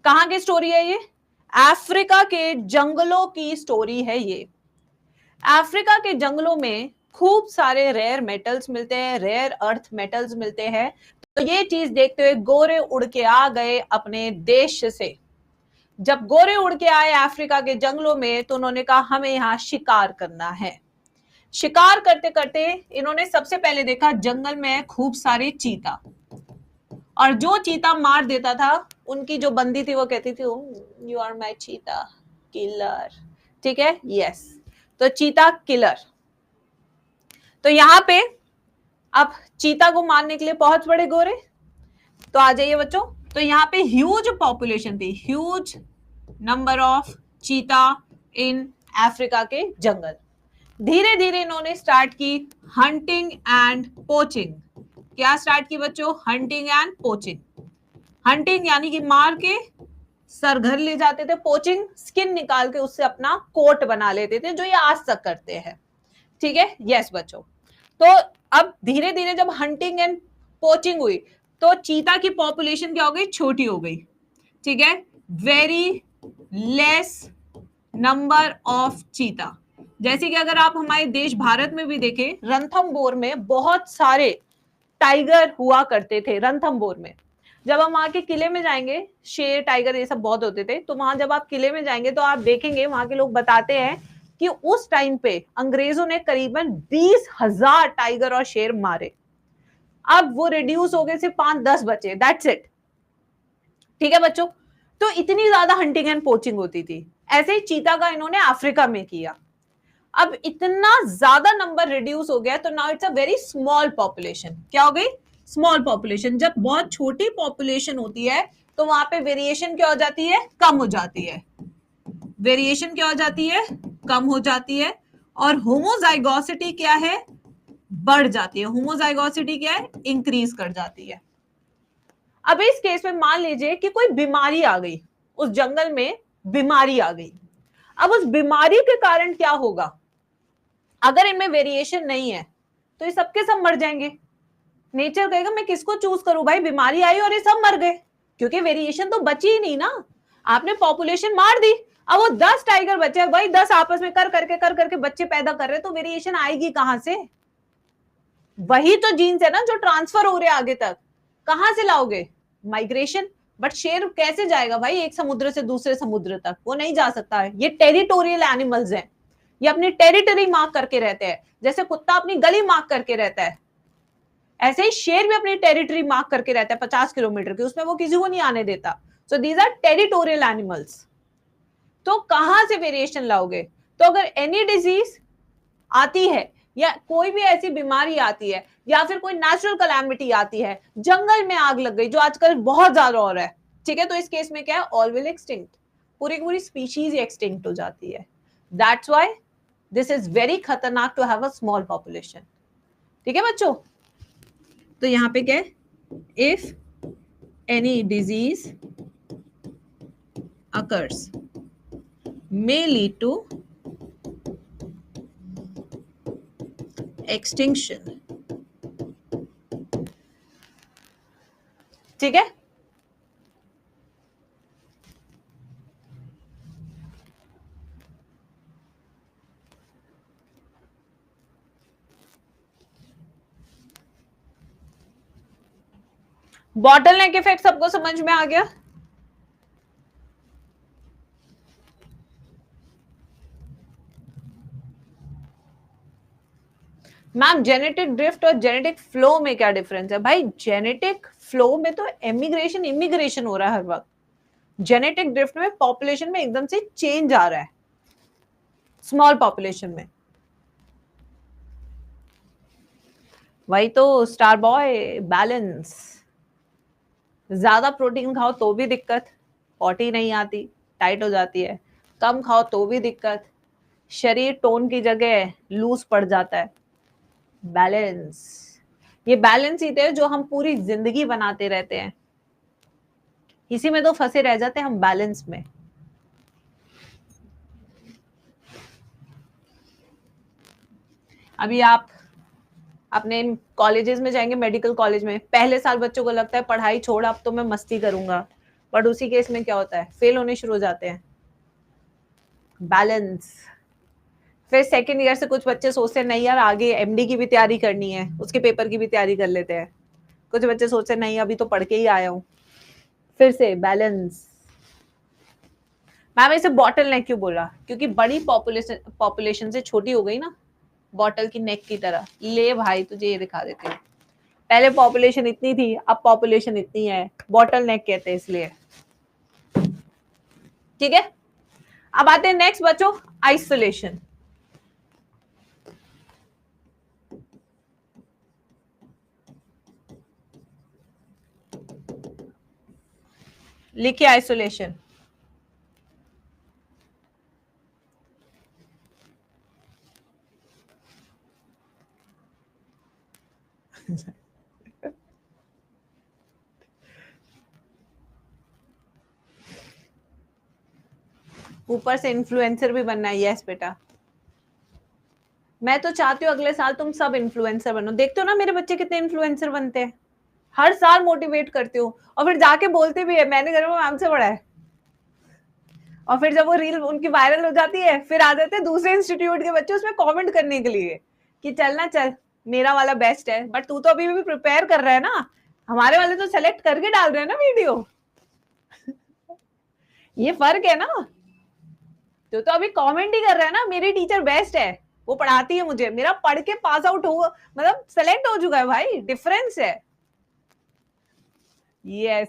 कहां की स्टोरी है ये? अफ्रीका के जंगलों की स्टोरी है ये. अफ्रीका के जंगलों में खूब सारे रेयर मेटल्स मिलते हैं, रेयर अर्थ मेटल्स मिलते हैं. तो ये चीज देखते हुए गोरे उड़ के आ गए अपने देश से. जब गोरे उड़ के आए अफ्रीका के जंगलों में, तो उन्होंने कहा हमें यहाँ शिकार करना है. शिकार करते करते इन्होंने सबसे पहले देखा जंगल में खूब सारे चीता, और जो चीता मार देता था, उनकी जो बंदी थी वो कहती थी यू आर माई चीता किलर. ठीक है, यस. तो चीता किलर. तो यहां पे अब चीता को मारने के लिए पहुंच पड़े गोरे. तो आ जाइए बच्चों. तो यहाँ पे ह्यूज पॉपुलेशन थी, ह्यूज नंबर ऑफ चीता इन अफ्रीका के जंगल. धीरे धीरे इन्होंने स्टार्ट की हंटिंग एंड पोचिंग. क्या स्टार्ट की बच्चों? Hunting and poaching. हंटिंग यानी कि मार के सर घर ले जाते थे, पोचिंग स्किन निकाल के उससे अपना कोट बना लेते थे, जो ये आज तक करते हैं. ठीक है, यस बच्चों. तो अब धीरे धीरे जब हंटिंग एंड पोचिंग हुई, तो चीता की पॉपुलेशन क्या हो गई? छोटी हो गई. ठीक है, वेरी लेस नंबर ऑफ चीता. जैसे कि अगर आप हमारे देश भारत में भी देखें, रणथंबोर में बहुत सारे टाइगर हुआ करते थे. रणथंबोर में जब हम वहां के किले में जाएंगे, शेर टाइगर ये सब बहुत होते थे. तो वहां जब आप किले में जाएंगे तो आप देखेंगे, वहां के लोग बताते हैं कि उस टाइम पे अंग्रेजों ने करीबन 20,000 टाइगर और शेर मारे. अब वो रिड्यूस हो गए, सिर्फ 5-10 बचे. That's it. ठीक है बच्चों. तो इतनी ज्यादा हंटिंग एंड पोचिंग होती थी. ऐसे ही चीता का इन्होंने अफ्रीका में किया. अब इतना ज्यादा नंबर रिड्यूस हो गया, तो now it's a very small population. क्या हो गई? Small population. जब बहुत छोटी पॉपुलेशन होती है, तो वहां पे वेरिएशन क्या हो जाती है? कम हो जाती है. वेरिएशन क्या हो जाती है? कम हो जाती है. और होमोजाइगोसिटी क्या है? बढ़ जाती है. होमोजाइगोसिटी क्या है? इंक्रीज कर जाती है. अब इस केस में मान लीजिए कि कोई बीमारी आ गई, उस जंगल में बीमारी आ गई. अब उस बीमारी के कारण क्या होगा? अगर इनमें वेरिएशन नहीं है, तो ये सबके सब मर जाएंगे. नेचर कहेगा मैं किसको चूज करूं भाई, बीमारी आई और ये सब मर गए, क्योंकि वेरिएशन तो बची ही नहीं ना, आपने पॉपुलेशन मार दी। अब वो 10 टाइगर बचे भाई, 10 आपस में कर करके बच्चे पैदा कर रहे, तो वेरिएशन आएगी कहां से? वही तो जीन्स है ना जो ट्रांसफर हो रहे आगे तक, कहां से लाओगे? माइग्रेशन। बट शेर कैसे जाएगा भाई एक समुद्र से दूसरे समुद्र तक? वो नहीं जा सकता है, ये टेरिटोरियल एनिमल्स हैं, ये अपनी टेरिटरी मार्क करके रहते हैं, जैसे कुत्ता अपनी गली मार्क करके रहता है, ऐसे ही शेर भी अपनी टेरिटरी मार्क करके रहता है 50 किलोमीटर की, उसमें वो किसी को नहीं आने देता। So these are territorial animals. तो कहां से वेरिएशन लाओगे? तो अगर एनी डिजीज आती है या कोई भी ऐसी बीमारी आती है या फिर कोई नेचुरल कैलामिटी आती है, जंगल में आग लग गई जो आजकल बहुत ज्यादा हो रहा है, ठीक है, तो इस केस में क्या है, ऑल विल एक्सटिंक्ट, पूरी की पूरी स्पीशीज एक्सटिंक्ट हो जाती है। That's why this is very खतरनाक to have a small population. ठीक है बच्चों, तो यहां पे क्या है, if any disease occurs may lead to extinction। ठीक है, बॉटल नेक इफेक्ट सबको समझ में आ गया? मैम जेनेटिक ड्रिफ्ट और जेनेटिक फ्लो में क्या डिफरेंस है? भाई जेनेटिक फ्लो में तो एमिग्रेशन इमिग्रेशन हो रहा है हर वक्त, जेनेटिक ड्रिफ्ट में पॉपुलेशन में एकदम से चेंज आ रहा है स्मॉल पॉपुलेशन में। वही तो स्टार बॉय, बैलेंस। ज्यादा प्रोटीन खाओ तो भी दिक्कत, पॉटी नहीं आती, टाइट हो जाती है, कम खाओ तो भी दिक्कत, शरीर टोन की जगह लूज पड़ जाता है। बैलेंस, ये बैलेंस ही थे जो हम पूरी जिंदगी बनाते रहते हैं, इसी में तो फंसे रह जाते हैं हम, बैलेंस में। अभी आप अपने कॉलेजेस में जाएंगे, मेडिकल कॉलेज में, पहले साल बच्चों को लगता है पढ़ाई छोड़ अब तो मैं मस्ती करूंगा, बट उसी केस में क्या होता है, फेल होने शुरू हो जाते हैं। बैलेंस। फिर सेकेंड ईयर से कुछ बच्चे सोचते हैं नहीं यार आगे एमडी की भी तैयारी करनी है, उसके पेपर की भी तैयारी कर लेते हैं। कुछ बच्चे सोचते हैं नहीं अभी तो पढ़ के ही आया हूं, फिर से बैलेंस। मैम इसे बॉटल नेक क्यों बोला? क्योंकि बड़ी पॉपुलेशन से छोटी हो गई ना, बॉटल की नेक की तरह। ले भाई तुझे ये दिखा देते हैं, पहले पॉपुलेशन इतनी थी अब पॉपुलेशन इतनी है, बॉटल नेक कहते हैं इसलिए। ठीक है, अब आते हैं नेक्स्ट बच्चों, आइसोलेशन। लिखिए आइसोलेशन। ऊपर से इन्फ्लुएंसर भी बनना है, यस बेटा। मैं तो चाहती हूँ अगले साल तुम सब इन्फ्लुएंसर बनो, देखते हो ना मेरे बच्चे कितने इन्फ्लुएंसर बनते हैं, हर साल मोटिवेट करती हूँ और फिर जाके बोलते भी है मैंने घर में मैम से पढ़ा है, और फिर जब वो रील उनकी वायरल हो जाती है फिर आ जाते हैं दूसरे इंस्टीट्यूट के बच्चे उसमें कमेंट करने के लिए कि चलना चल मेरा वाला बेस्ट है, बट तू तो अभी भी प्रिपेयर कर रहा है ना, हमारे वाले तो सेलेक्ट करके डाल रहे हैं ना वीडियो। ये फर्क है ना, तो अभी कमेंट ही कर रहा है ना मेरी टीचर बेस्ट है, वो पढ़ाती है मुझे, मेरा पढ़ के पास आउट हो मतलब सेलेक्ट हो चुका है भाई, डिफरेंस है। यस,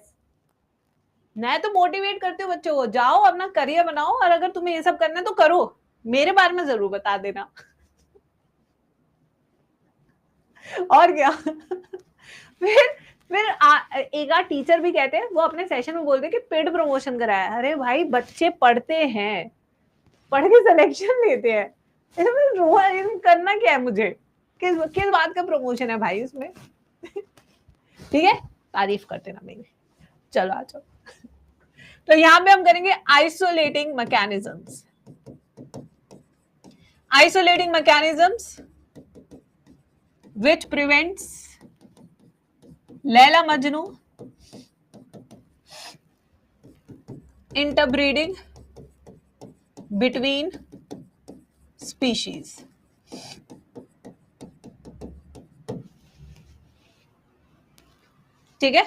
मैं तो मोटिवेट करती हूँ बच्चों को, जाओ अपना करियर बनाओ और अगर तुम्हें ये सब करना है तो करो, मेरे बारे में जरूर बता देना। और क्या। फिर एक आध टीचर भी कहते हैं, वो अपने सेशन में बोलते हैं कि पेड प्रमोशन कराया, अरे भाई बच्चे पढ़ते हैं, पढ़ के सिलेक्शन लेते हैं, इसमें करना क्या है मुझे, किस किस बात का प्रमोशन है भाई उसमें। ठीक है, तारीफ करते ना मेरी। चलो आ जाओ, तो यहां पे हम करेंगे isolating mechanisms. Isolating mechanisms which prevents Laila Majnu, interbreeding between species. ठीक है,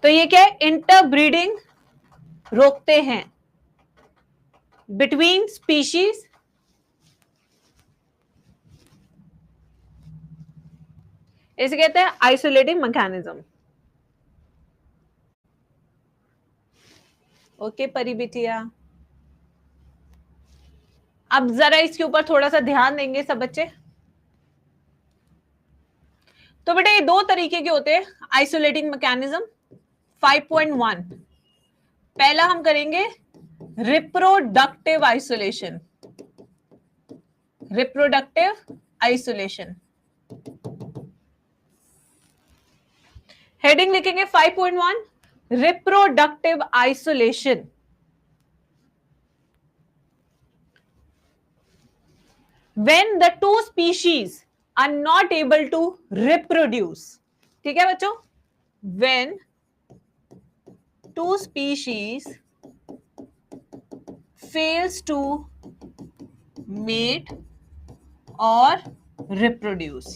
तो ये क्या है, इंटरब्रीडिंग रोकते हैं बिटवीन स्पीशीज, इसे कहते हैं आइसोलेटिंग मैकेनिज्म। ओके परी बिटिया, अब जरा इसके ऊपर थोड़ा सा ध्यान देंगे सब बच्चे। तो बेटा ये दो तरीके के होते हैं आइसोलेटिंग मैकेनिज्म। 5.1 पहला हम करेंगे reproductive isolation. Reproductive isolation heading लिखेंगे 5.1 reproductive isolation. When the two species are not able to reproduce, ठीक है बच्चों, when two species fails to mate or reproduce,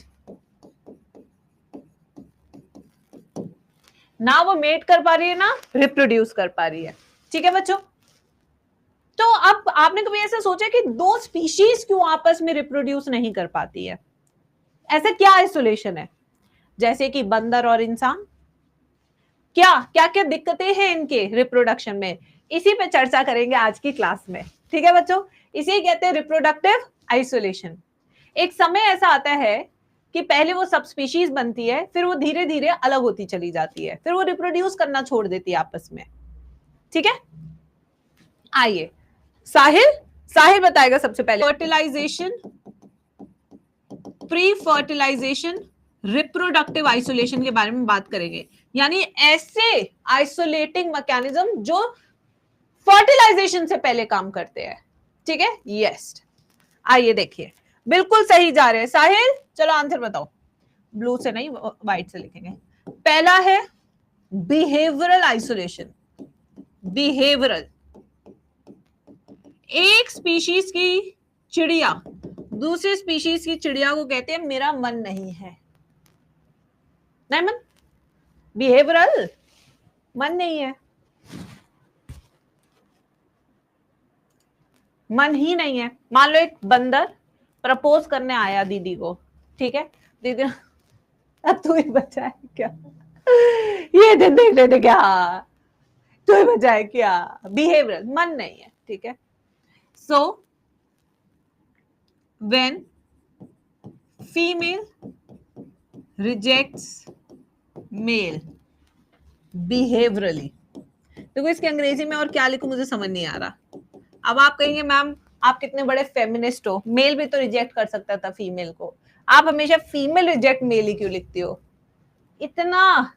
ना वो मेट कर पा रही है ना रिप्रोड्यूस कर पा रही है। ठीक है बच्चों, तो अब आपने कभी ऐसा सोचा कि दो स्पीशीज क्यों आपस में रिप्रोड्यूस नहीं कर पाती है? ऐसा क्या आइसोलेशन है? जैसे कि बंदर और इंसान, क्या क्या क्या दिक्कतें हैं इनके रिप्रोडक्शन में, इसी पे चर्चा करेंगे आज की क्लास में। ठीक है बच्चों, इसे कहते हैं रिप्रोडक्टिव आइसोलेशन। एक समय ऐसा आता है कि पहले वो सब स्पीशीज बनती है, फिर वो धीरे धीरे अलग होती चली जाती है, फिर वो रिप्रोड्यूस करना छोड़ देती है आपस में। ठीक है, आइए साहिल, साहिल बताएगा सबसे पहले fertilisation, pre fertilisation, reproductive isolation के बारे में बात करेंगे। यानी ऐसे आइसोलेटिंग मैकेनिज्म जो फर्टिलाइजेशन से पहले काम करते हैं। ठीक है, यस, आइए देखिए, बिल्कुल सही जा रहे हैं साहिल। चलो आंसर बताओ, ब्लू से नहीं व्हाइट से लिखेंगे। पहला है बिहेवियरल आइसोलेशन। बिहेवियरल, एक स्पीशीज की चिड़िया दूसरे स्पीशीज की चिड़िया को कहते हैं मेरा मन नहीं है। नहीं मन, बिहेवियरल, मन नहीं है, मन ही नहीं है। मान लो एक बंदर प्रपोज करने आया दीदी को, ठीक है, दीदी अब तू ही बचाए क्या, ये दिन देख लेते क्या, तू ही बचाए क्या, बिहेवियरल, मन नहीं है। ठीक है, so when female rejects male behaviourally, देखो इसके अंग्रेजी में और क्या लिखूं मुझे समझ नहीं आ रहा। अब आप कहेंगे मैम आप कितने बड़े फेमिनिस्ट हो, मेल भी तो रिजेक्ट कर सकता था फीमेल को, आप हमेशा फीमेल रिजेक्ट मेल ही क्यों लिखती हो? इतना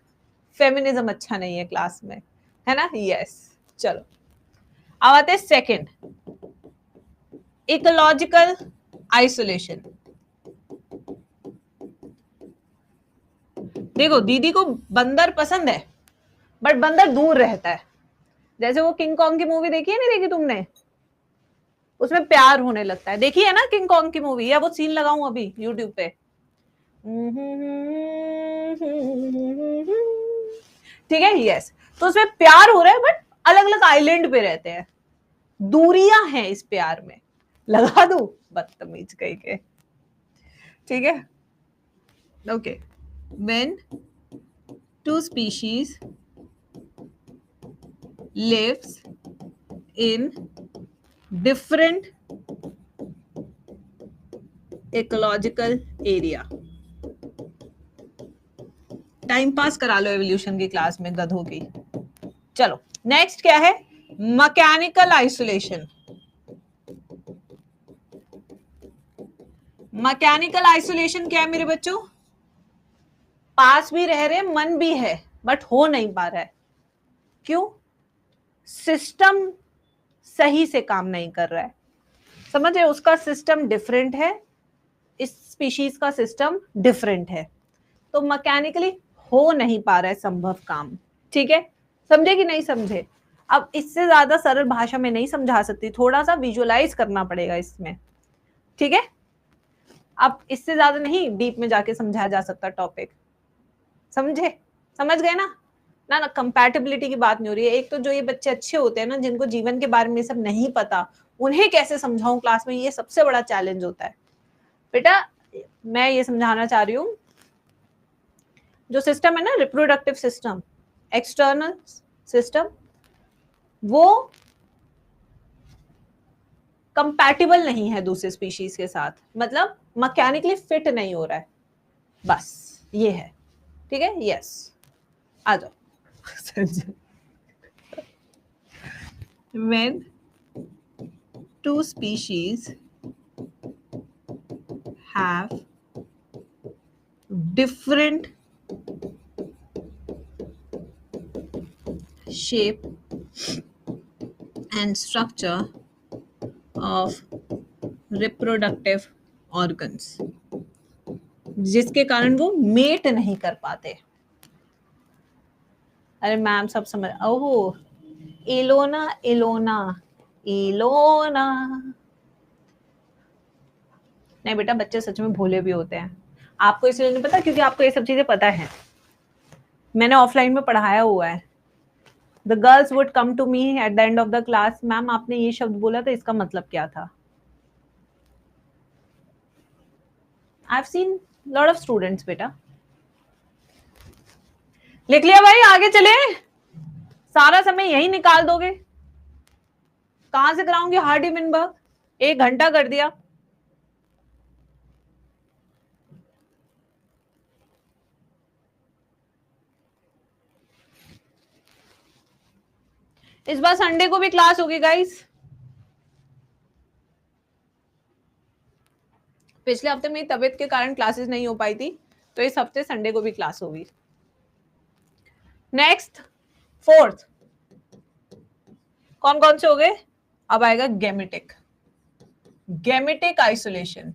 फेमिनिज्म अच्छा नहीं है क्लास में, है ना? यस, चलो अब आते हैं सेकंड, इकोलॉजिकल आइसोलेशन। देखो दीदी को बंदर पसंद है बट बंदर दूर रहता है। जैसे वो किंग कॉन्ग की मूवी देखी है, नहीं देखी तुमने? उसमें प्यार होने लगता है, देखी है ना किंग कॉन्ग की मूवी? या वो सीन लगाऊं अभी यूट्यूब पे? ठीक है, यस, तो उसमें प्यार हो रहा है बट अलग अलग आइलैंड पे रहते हैं, दूरियां हैं इस प्यार में। लगा दूं, बदतमीज कहीं के। ठीक है, okay, when two species lives in different ecological area। Time pass करा लो एवोल्यूशन की क्लास में गधों की। चलो नेक्स्ट क्या है, मैकेनिकल आइसोलेशन। मैकेनिकल आइसोलेशन क्या है मेरे बच्चों? पास भी रह रहे, मन भी है, बट हो नहीं पा रहा है। क्यों? सिस्टम सही से काम नहीं कर रहा है। समझ रहे, उसका सिस्टम डिफरेंट है, इस स्पीशीज का सिस्टम डिफरेंट है। तो मैकेनिकली हो नहीं पा रहा है संभव काम, ठीक है, समझे कि नहीं समझे? अब इससे ज्यादा सरल भाषा में नहीं समझा सकती, थोड़ा सा विजुअलाइज करना पड़ेगा इसमें, ठीक है। अब इससे ज्यादा नहीं डीप में जाके समझाया जा सकता टॉपिक, समझे, समझ गए ना? ना कंपैटिबिलिटी की बात नहीं हो रही है। एक तो जो ये बच्चे अच्छे होते हैं ना, जिनको जीवन के बारे में सब नहीं पता, उन्हें कैसे समझाऊं क्लास में, ये सबसे बड़ा चैलेंज होता है। बेटा मैं ये समझाना चाह रही हूँ, जो सिस्टम है ना रिप्रोडक्टिव सिस्टम, एक्सटर्नल सिस्टम, वो कंपैटिबल नहीं है दूसरे स्पीशीज के साथ, मतलब मैकेनिकली फिट नहीं हो रहा है, बस ये है, ठीक है। यस, आ जाओ। when two species have different shape and structure of reproductive organs, जिसके कारण वो मेट नहीं कर पाते। अरे मैम सब समझ, ओहो एलोना एलोना एलोना, नहीं बेटा बच्चे सच में भोले भी होते हैं, आपको इसलिए नहीं पता क्योंकि आपको ये सब चीजें पता है, मैंने ऑफलाइन में पढ़ाया हुआ है। The girls would come to me at the end of the class, ma'am आपने ये शब्द बोला था, इसका मतलब क्या था? I've seen lot of students बेटा। लिख लिया भाई, आगे चले, सारा समय यही निकाल दोगे, कहां से कराऊंगी हार्डी मिनबर्ग, 1 घंटा कर दिया। इस बार संडे को भी क्लास होगी गाइस, पिछले हफ्ते मेरी तबीयत के कारण क्लासेस नहीं हो पाई थी, तो इस हफ्ते संडे को भी क्लास होगी। नेक्स्ट 4th कौन कौन से हो गए? अब आएगा gametic, gametic isolation.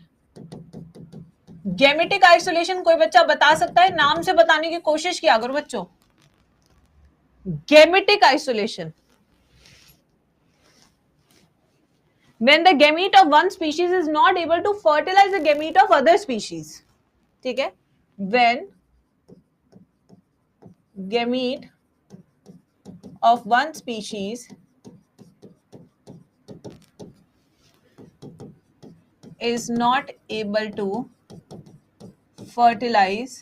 Gametic isolation कोई बच्चा बता सकता है? नाम से बताने की कोशिश किया करो बच्चों। Gametic isolation, when the gamete of one species is not able to fertilize the gamete of other species, ठीक है, when gamete of one species is not able to fertilize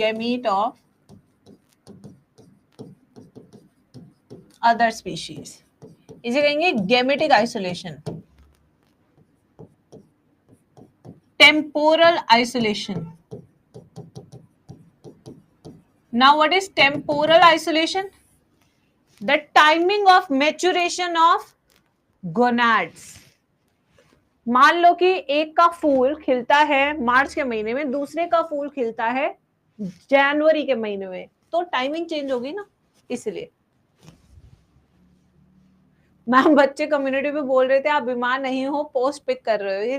gamete of other species, इसे कहेंगे gametic isolation. Temporal isolation, now what is temporal isolation? The timing of maturation of gonads। मान लो कि एक का फूल खिलता है मार्च के महीने में, दूसरे का फूल खिलता है जनवरी के महीने में, तो टाइमिंग चेंज होगी ना, इसलिए। मैम बच्चे कम्युनिटी पे बोल रहे थे आप बीमार नहीं हो, पोस्ट पिक कर रहे हो, ये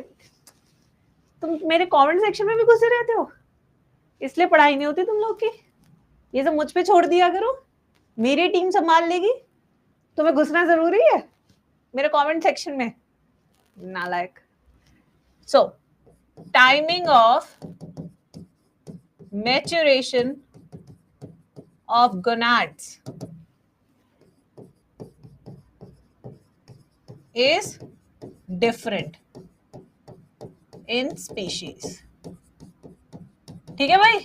तुम मेरे कमेंट सेक्शन में भी घुसे रहते हो, इसलिए पढ़ाई नहीं होती तुम लोग की, ये सब मुझ पे छोड़ दिया करो, मेरी टीम संभाल लेगी, तुम्हें घुसना जरूरी है मेरे कमेंट सेक्शन में, नालायक। So timing of maturation of gonads is different in species, ठीक है भाई।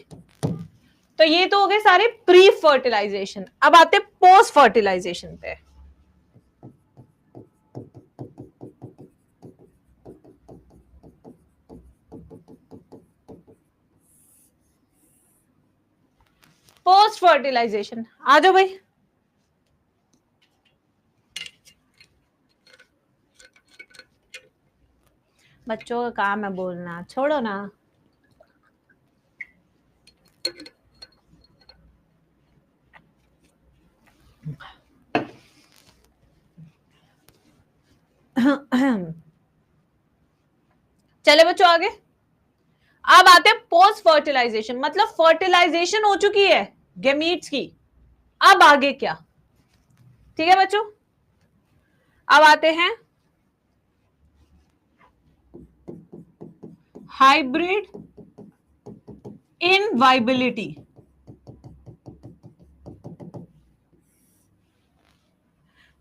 तो ये तो हो गए सारे प्री फर्टिलाइजेशन, अब आते पोस्ट फर्टिलाइजेशन पे। पोस्ट फर्टिलाइजेशन आ जाओ भाई, बच्चों का काम है बोलना, छोड़ो ना। चले बच्चों आगे। अब आते हैं पोस्ट फर्टिलाइजेशन, मतलब फर्टिलाइजेशन हो चुकी है गेमीट्स की, अब आगे क्या? ठीक है बच्चों, अब आते हैं हाइब्रिड इनवाइबिलिटी।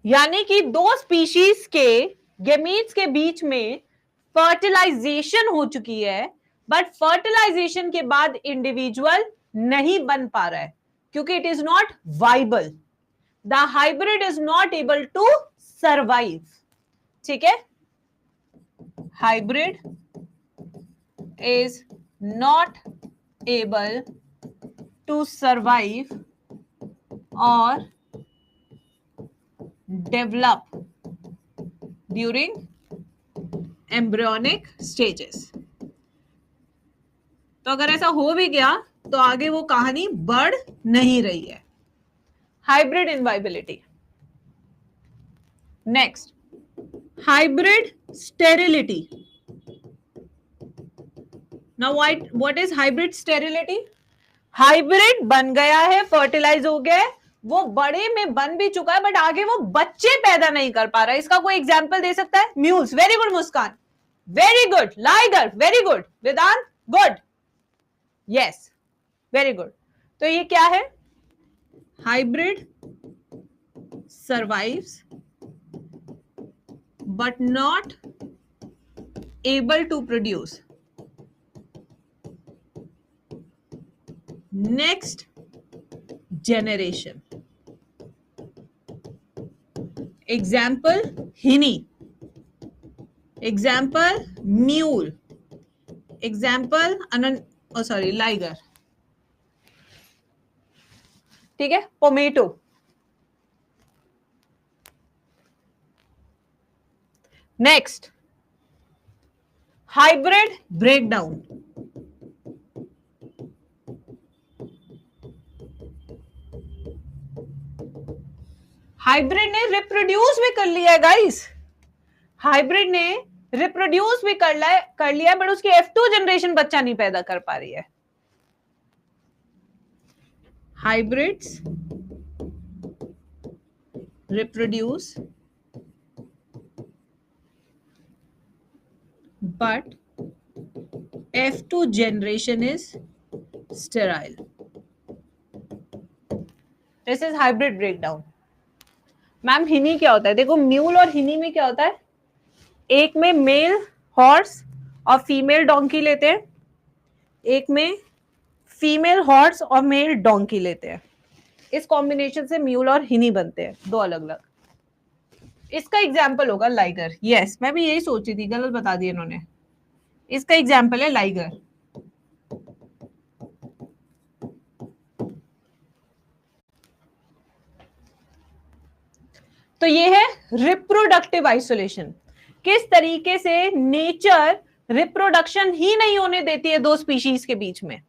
यानी कि दो स्पीशीज के गेमीट्स के बीच में फर्टिलाइजेशन हो चुकी है, बट फर्टिलाइजेशन के बाद इंडिविजुअल नहीं बन पा रहा है क्योंकि it is not viable, the hybrid is not able to survive. ठीक है, hybrid is not able to survive और डेवलप ड्यूरिंग एम्ब्रियोनिक स्टेजेस। तो अगर ऐसा हो भी गया तो आगे वो कहानी बढ़ नहीं रही है। Hybrid inviability. Next, hybrid sterility. Now what is hybrid sterility? Hybrid बन गया है, फर्टिलाइज हो गया है, वो बड़े में बन भी चुका है, बट आगे वो बच्चे पैदा नहीं कर पा रहा है। इसका कोई एग्जाम्पल दे सकता है? Mules, very good Muskan, very good. Liger, very good. Vedant, good, yes, very good. तो ये क्या है? Hybrid survives but not able to produce next generation. Example, Hini. Example, mule. Example, liger. ठीक है, pomato. Next, hybrid breakdown. Hybrid ने reproduce भी कर लिया है गाइस, हाइब्रिड ने रिप्रोड्यूस भी कर लिया, बट उसकी F2 जनरेशन बच्चा नहीं पैदा कर पा रही है। Hybrids reproduce but F2 generation is sterile. This is hybrid breakdown. Ma'am हिनी क्या होता है? देखो म्यूल और हिनी में क्या होता है, एक में मेल हॉर्स और फीमेल डोंकी लेते हैं, एक में फीमेल हॉर्स और मेल डोंकी लेते हैं। इस कॉम्बिनेशन से म्यूल और हिनी बनते हैं, दो अलग अलग। इसका एग्जाम्पल होगा लाइगर। यस, मैं भी यही सोची थी, गलत बता दिया इन्होंने। इसका एग्जाम्पल है लाइगर। तो ये है रिप्रोडक्टिव आइसोलेशन, किस तरीके से नेचर रिप्रोडक्शन ही नहीं होने देती है दो स्पीशीज के बीच में,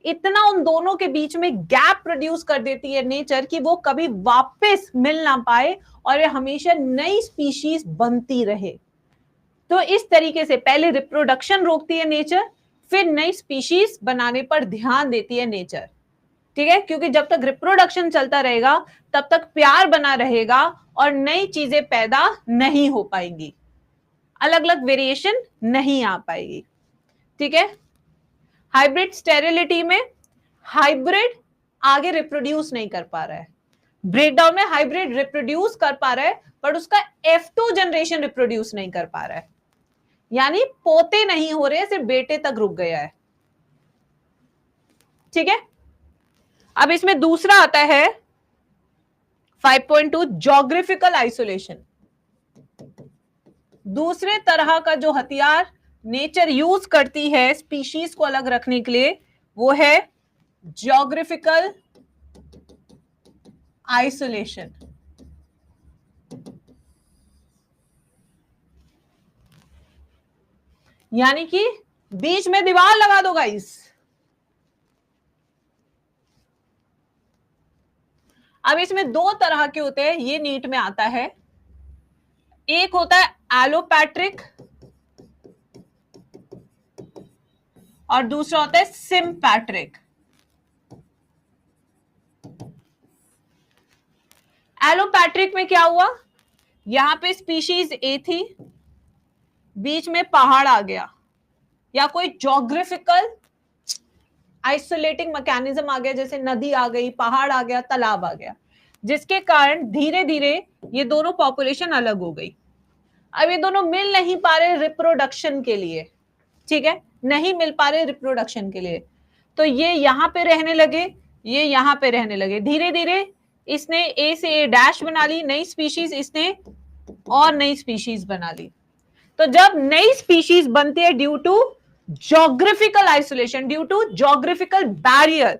इतना उन दोनों के बीच में गैप प्रोड्यूस कर देती है नेचर कि वो कभी वापस मिल ना पाए और ये हमेशा नई स्पीशीज बनती रहे। तो इस तरीके से पहले रिप्रोडक्शन रोकती है नेचर, फिर नई स्पीशीज बनाने पर ध्यान देती है नेचर। ठीक है, क्योंकि जब तक रिप्रोडक्शन चलता रहेगा तब तक प्यार बना रहेगा और नई चीजें पैदा नहीं हो पाएंगी, अलग अलग वेरिएशन नहीं आ पाएगी। ठीक है, हाइब्रिड स्टेरिलिटी में हाइब्रिड आगे रिप्रोड्यूस नहीं कर पा रहा है, ब्रेकडाउन में हाइब्रिड रिप्रोड्यूस कर पा रहा है बट उसका F2 जनरेशन रिप्रोड्यूस नहीं कर पा रहा है, यानी पोते नहीं हो रहे, सिर्फ बेटे तक रुक गया है। ठीक है, अब इसमें दूसरा आता है 5.2 ज्योग्राफिकल आइसोलेशन। दूसरे तरह का जो हथियार नेचर यूज करती है स्पीशीज को अलग रखने के लिए, वो है ज्योग्राफिकल आइसोलेशन। यानी कि बीच में दीवार लगा दो गाइस। अब इसमें दो तरह के होते हैं, ये नीट में आता है। एक होता है एलोपैट्रिक और दूसरा होता है सिम्पैट्रिक। एलोपैट्रिक में क्या हुआ, यहां पे स्पीशीज ए थी, बीच में पहाड़ आ गया या कोई ज्योग्राफिकल आइसोलेटिंग मैकेनिज्म आ गया, जैसे नदी आ गई, पहाड़ आ गया, तालाब आ गया, जिसके कारण धीरे धीरे ये दोनों पॉपुलेशन अलग हो गई। अब ये दोनों मिल नहीं पा रहे रिप्रोडक्शन के लिए, ठीक है, नहीं मिल पा रहे रिप्रोडक्शन के लिए, तो ये यहां पे रहने लगे, ये यहां पे रहने लगे। धीरे धीरे इसने ए से ए डैश बना ली, नई स्पीशीज, इसने और नई स्पीशीज बना ली। तो जब नई स्पीशीज बनती है due to geographical isolation, due to geographical barrier,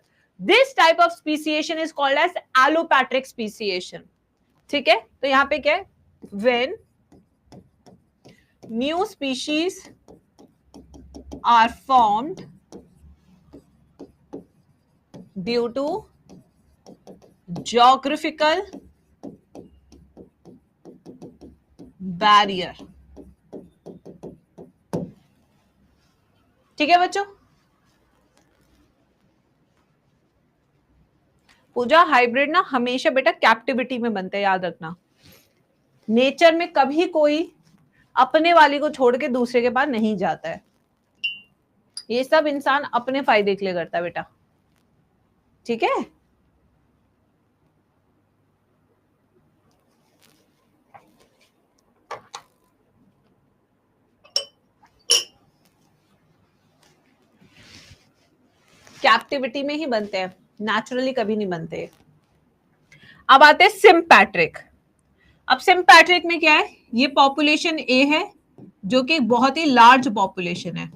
this type of speciation is called as allopatric speciation। ठीक है, तो यहां पे क्या है, when new species are formed due to geographical barrier। ठीक है बच्चों, पूजा हाइब्रिड ना हमेशा बेटा कैप्टिविटी में बनते हैं, याद रखना। नेचर में कभी कोई अपने वाली को छोड़ के दूसरे के पास नहीं जाता है, ये सब इंसान अपने फायदे के लिए करता है बेटा, ठीक है। कैप्टिविटी में ही बनते हैं, नेचुरली कभी नहीं बनते। अब आते हैं सिम्पैट्रिक। अब सिम्पैट्रिक में क्या है, ये पॉपुलेशन ए है जो कि बहुत ही लार्ज पॉपुलेशन है,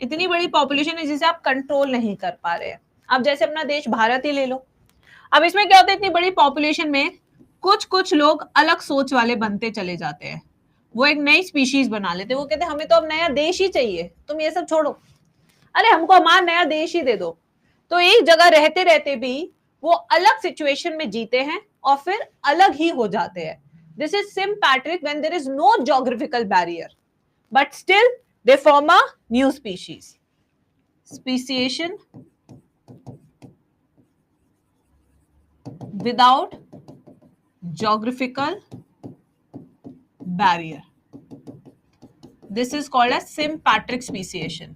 इतनी बड़ी पॉपुलेशन है जिसे आप कंट्रोल नहीं कर पा रहे हैं। अब जैसे अपना देश भारत ही ले लो, अब इसमें क्या होता है, इतनी बड़ी पॉपुलेशन में कुछ कुछ लोग अलग सोच वाले बनते चले जाते हैं, वो एक नई स्पीशीज बना लेते हैं, वो कहते हैं हमें तो अब नया देश ही चाहिए, तुम ये सब छोड़ो, अरे हमको हमारा नया देश ही दे दो। तो एक जगह रहते रहते भी वो अलग सिचुएशन में जीते हैं और फिर अलग ही हो जाते हैं। This is sympatric when there is no geographical barrier but still they form a new species. Speciation without geographical barrier, this is called as sympatric speciation.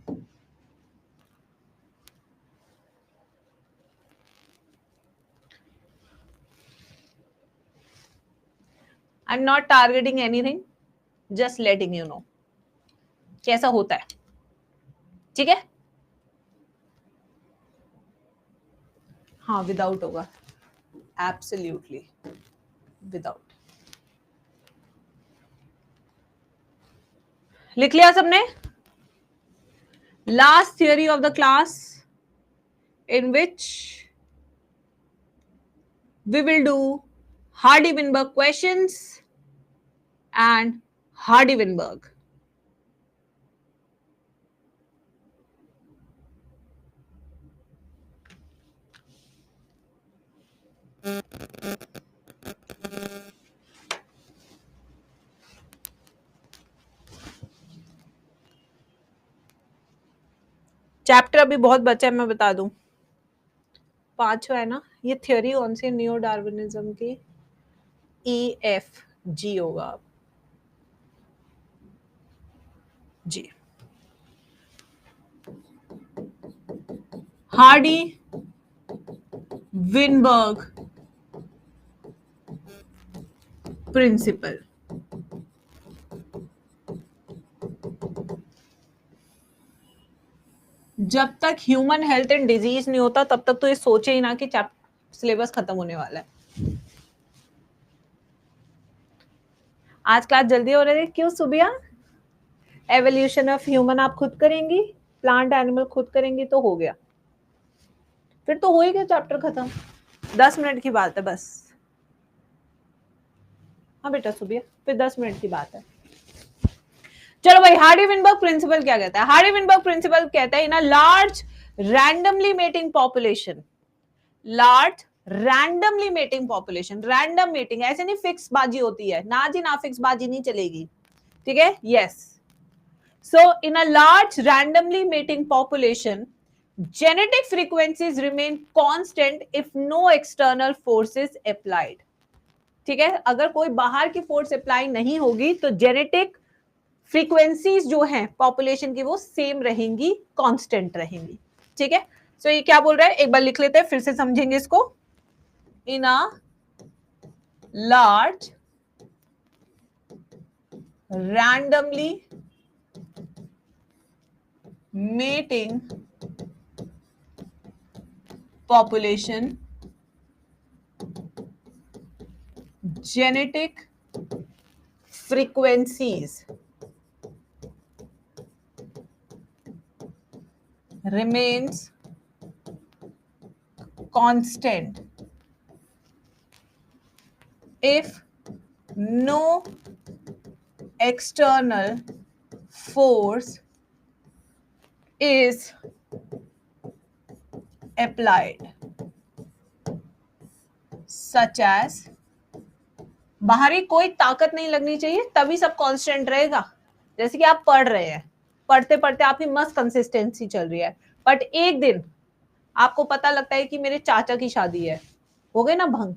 I'm not targeting anything, just letting you know कैसा होता है, ठीक है। हाँ without होगा, absolutely without. लिख लिया सबने? Last theory of the class in which we will do Hardy-Weinberg questions and Hardy-Weinberg. Chapter अभी बहुत बचा है, मैं बता दूं, 5वां है ना, ये थियोरी कौन सी, न्यू डार्विनिज्म की EFG होगा जी। Hardy Weinberg principal. जब तक ह्यूमन हेल्थ एंड डिजीज नहीं होता तब तक तो ये सोचे ही ना कि सिलेबस खत्म होने वाला है। आज क्लास जल्दी हो रही है क्यों सुबिया? एवोल्यूशन ऑफ ह्यूमन आप खुद करेंगी, प्लांट एनिमल खुद करेंगी तो हो गया, फिर तो हो ही गया चैप्टर खत्म, 10 मिनट की बात है बस। हाँ बेटा सुबिया, फिर 10 मिनट की बात है। चलो भाई, हार्डी-विनबर्ग प्रिंसिपल क्या कहता है? हार्डी-विनबर्ग प्रिंसिपल कहता है in a large randomly mating population, large randomly mating population, random mating, ऐसे नहीं फिक्स बाजी होती है ना जी, ना फिक्स बाजी नहीं चलेगी, ठीक है। Yes, So in a large randomly mating population, genetic frequencies remain constant if no external forces applied. ठीक है, अगर कोई बाहर की फोर्स अप्लाई नहीं होगी तो जेनेटिक फ्रीक्वेंसीज जो हैं पॉपुलेशन की वो सेम रहेंगी, कांस्टेंट रहेंगी. ठीक है, सो ये क्या बोल रहा है, एक बार लिख लेते हैं, फिर से समझेंगे इसको. In a large randomly mating population, genetic frequencies remains constant if no external force is applied, such as, बाहरी कोई ताकत नहीं लगनी चाहिए तभी सब कांस्टेंट रहेगा. जैसे कि आप पढ़ रहे हैं, पढ़ते पढ़ते आपकी मस्त कंसिस्टेंसी चल रही है, बट एक दिन आपको पता लगता है कि मेरे चाचा की शादी है, हो गई ना भंग,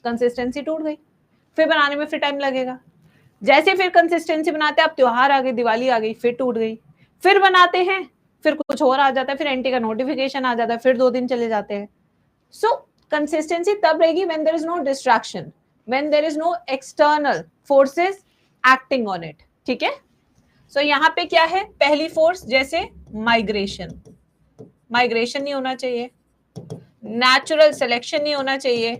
कंसिस्टेंसी टूट गई, फिर बनाने में फिर टाइम लगेगा. जैसे फिर कंसिस्टेंसी बनाते हैं, अब त्योहार आ गई, दिवाली आ गई, फिर टूट गई, फिर बनाते हैं, फिर कुछ और आ जाता है, फिर एंटी का नोटिफिकेशन आ जाता है, फिर 2 दिन चले जाते हैं. सो कंसिस्टेंसी तब रहेगी when there is no distraction, when there is no external forces acting on it. ठीक है, सो यहाँ पे क्या है, पहली फोर्स जैसे माइग्रेशन, माइग्रेशन नहीं होना चाहिए, नेचुरल सिलेक्शन नहीं होना चाहिए,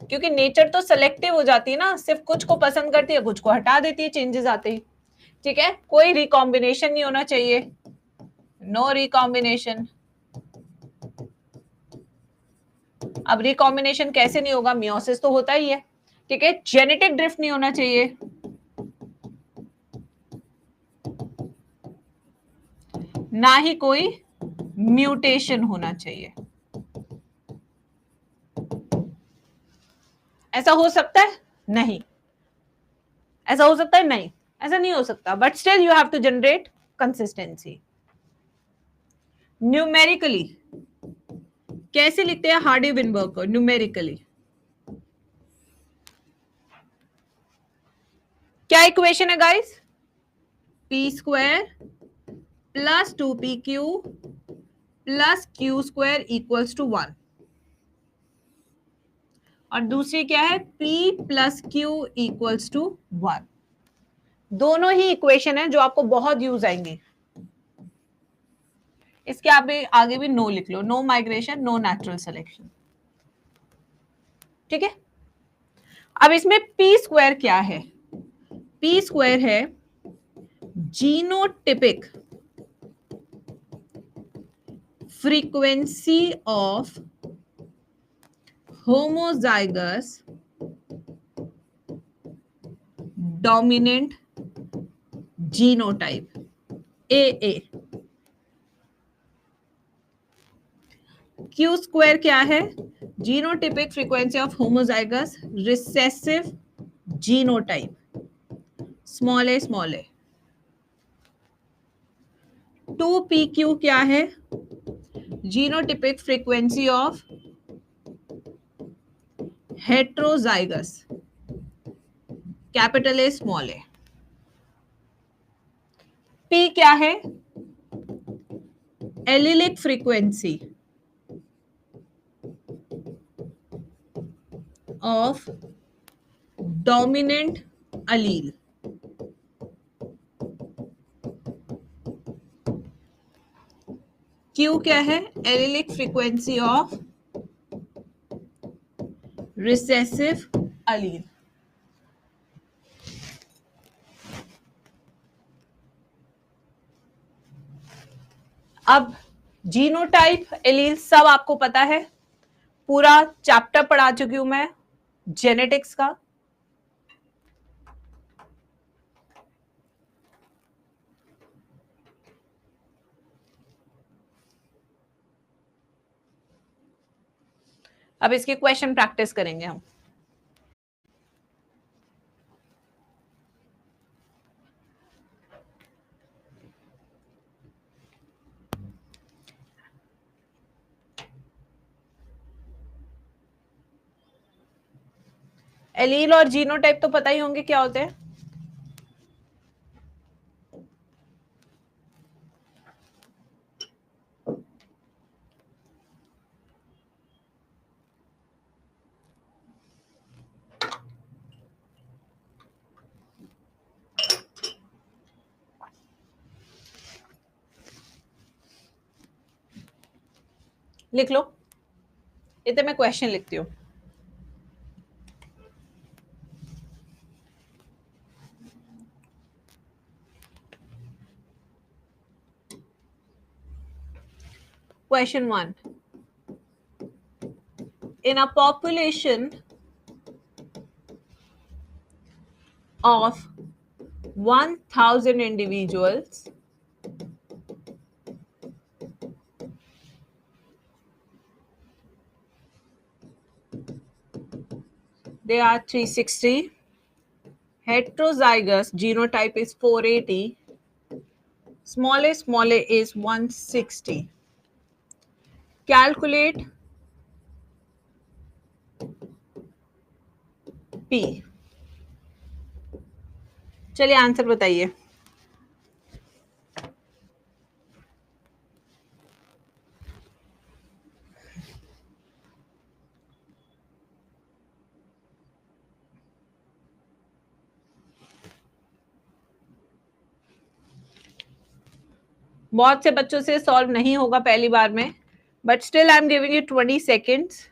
क्योंकि नेचर तो सेलेक्टिव हो जाती है ना, सिर्फ कुछ को पसंद करती है, कुछ को हटा देती है, चेंजेस आते ही. ठीक है, कोई रिकॉम्बिनेशन नहीं होना चाहिए, नो रिकॉम्बिनेशन. अब रिकॉम्बिनेशन कैसे नहीं होगा, मियोसिस तो होता ही है. ठीक है, जेनेटिक ड्रिफ्ट नहीं होना चाहिए, ना ही कोई म्यूटेशन होना चाहिए. ऐसा हो सकता है नहीं, ऐसा हो सकता है नहीं, ऐसा नहीं हो सकता, but still you have to generate consistency. Numerically कैसे लिखते हैं हार्डी विनबर्ग को, न्यूमेरिकली क्या इक्वेशन है guys, P square plus 2pq plus Q square equals to 1, और दूसरी क्या है, p plus Q equals to 1. दोनों ही इक्वेशन है जो आपको बहुत यूज आएंगी. इसके आगे भी नो लिख लो, no migration, no natural selection. ठीक है, अब इसमें पी स्क्वायर क्या है, पी स्क्वायर है genotypic frequency of homozygous dominant genotype AA. Q square क्या है, genotypic frequency of homozygous recessive genotype, small a small a. 2pq क्या है, genotypic frequency of heterozygous capital A small a. p क्या है, allelic frequency of dominant allele. Q क्या है, allelic frequency of recessive allele. अब genotype, allele सब आपको पता है, पूरा चैप्टर पढ़ा चुकी हूं मैं जेनेटिक्स का. अब इसके क्वेश्चन प्रैक्टिस करेंगे हम. एलील और जीनोटाइप तो पता ही होंगे क्या होते हैं. लिख लो, इतने मैं क्वेश्चन लिखती हूँ. Question 1. In a population of 1,000 individuals, they are 360. Heterozygous genotype is 480. Small a is 160. Calculate P. चलिए आंसर बताइए. बहुत से बच्चों से सॉल्व नहीं होगा पहली बार में, but still I am giving you 20 seconds.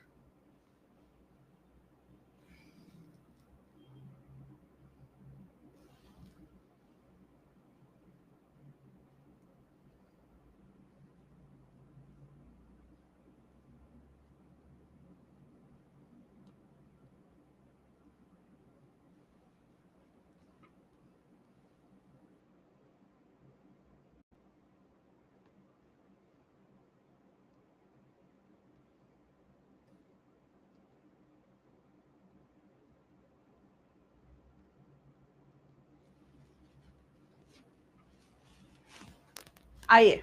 आइए,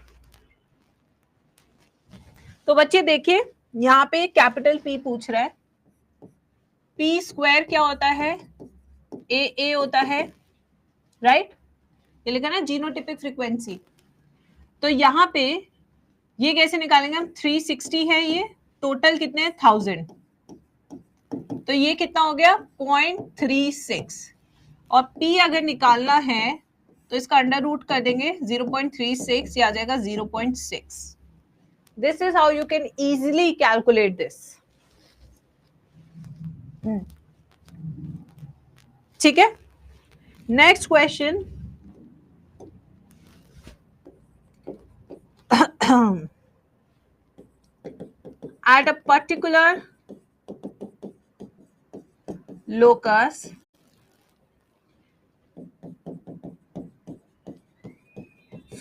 तो बच्चे देखिए, यहाँ पे कैपिटल पी पूछ रहा है. पी स्क्वायर क्या होता है? ए होता है, राइट? ये लिखा ना जीनोटिपिक फ्रीक्वेंसी. तो यहाँ पे ये कैसे निकालेंगे हम? 360 है, ये टोटल कितने हैं? 1000. तो ये कितना हो गया? 0.36. और P अगर निकालना है तो इसका अंडर रूट कर देंगे 0.36, ये आ जाएगा 0.6. This is how you can easily calculate this. ठीक है. Next question. at a particular locus,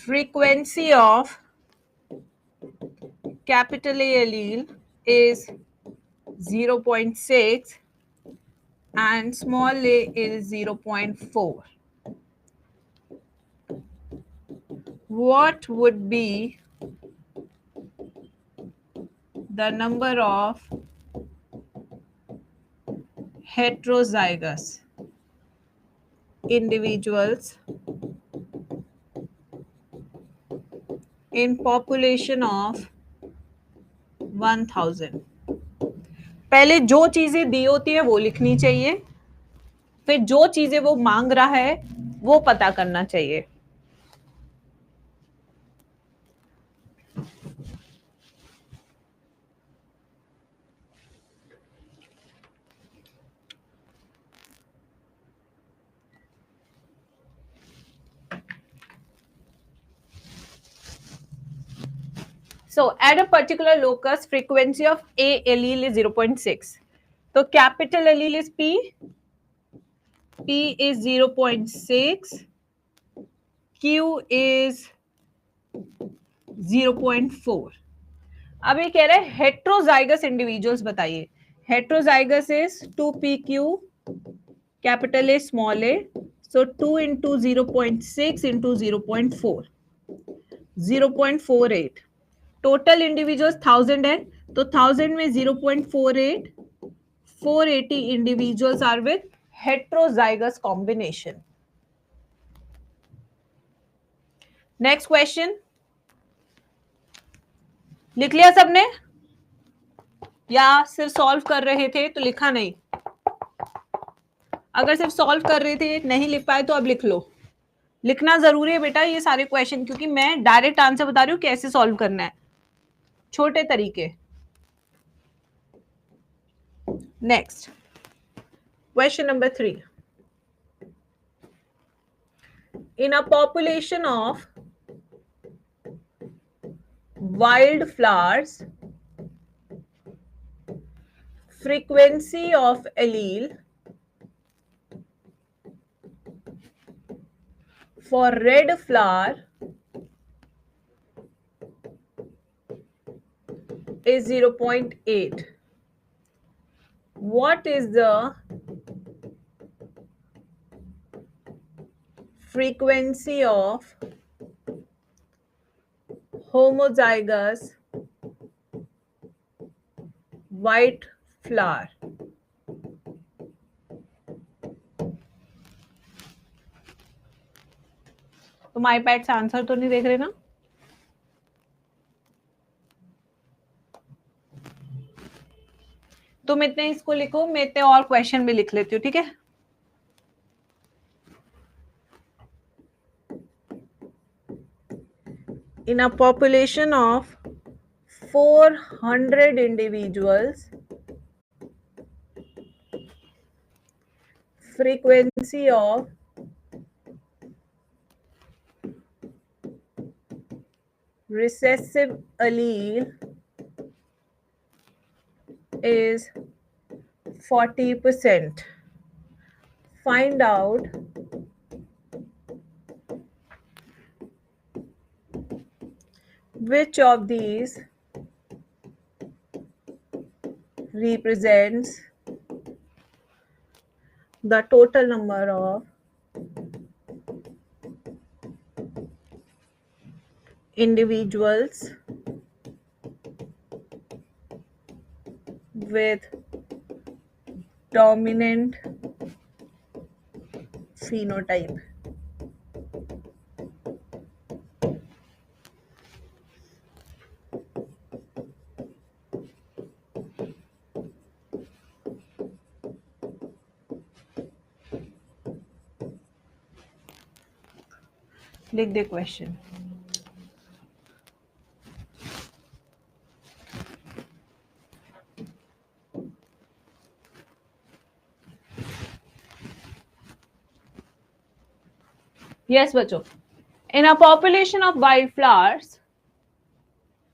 frequency of capital A allele is 0.6 and small a is 0.4. What would be the number of heterozygous individuals in population of 1000? पहले जो चीजें दी होती है वो लिखनी चाहिए, फिर जो चीजें वो मांग रहा है वो पता करना चाहिए. So at a particular locus, frequency of A allele is 0.6. So capital allele is P. P is 0.6. Q is 0.4. अब ये कह रहे हैं हेट्रोजाइगस इंडिविजुअल्स बताइए. Heterozygous is 2PQ, capital A small A. So 2 into 0.6 into 0.4, 0.48. Total individuals 1000 है, तो 1000 में 0.48 480 individuals are with heterozygous combination. Next question, लिख लिया सबने या सिर्फ सॉल्व कर रहे थे तो लिखा नहीं? अगर सिर्फ सॉल्व कर रहे थे नहीं लिख पाए तो अब लिख लो। लिखना जरूरी है बेटा ये सारे क्वेश्चन, क्योंकि मैं डायरेक्ट आंसर बता रही हूँ कैसे सॉल्व करना है, छोटे तरीके। Next question number 3, in a population of wildflowers, frequency of allele for red flower is 0.8. What is the frequency of homozygous white flower? तुम आईपैड से आंसर तो नहीं देख रहे ना? तुम इतने इसको लिखो, मैं इतने और क्वेश्चन भी लिख लेती हूँ, ठीक है? In a population of 400 individuals, frequency of recessive allele is 40%. Find out which of these represents the total number of individuals with dominant phenotype. लिख दे क्वेश्चन। यस बच्चों, in a population of wild flowers,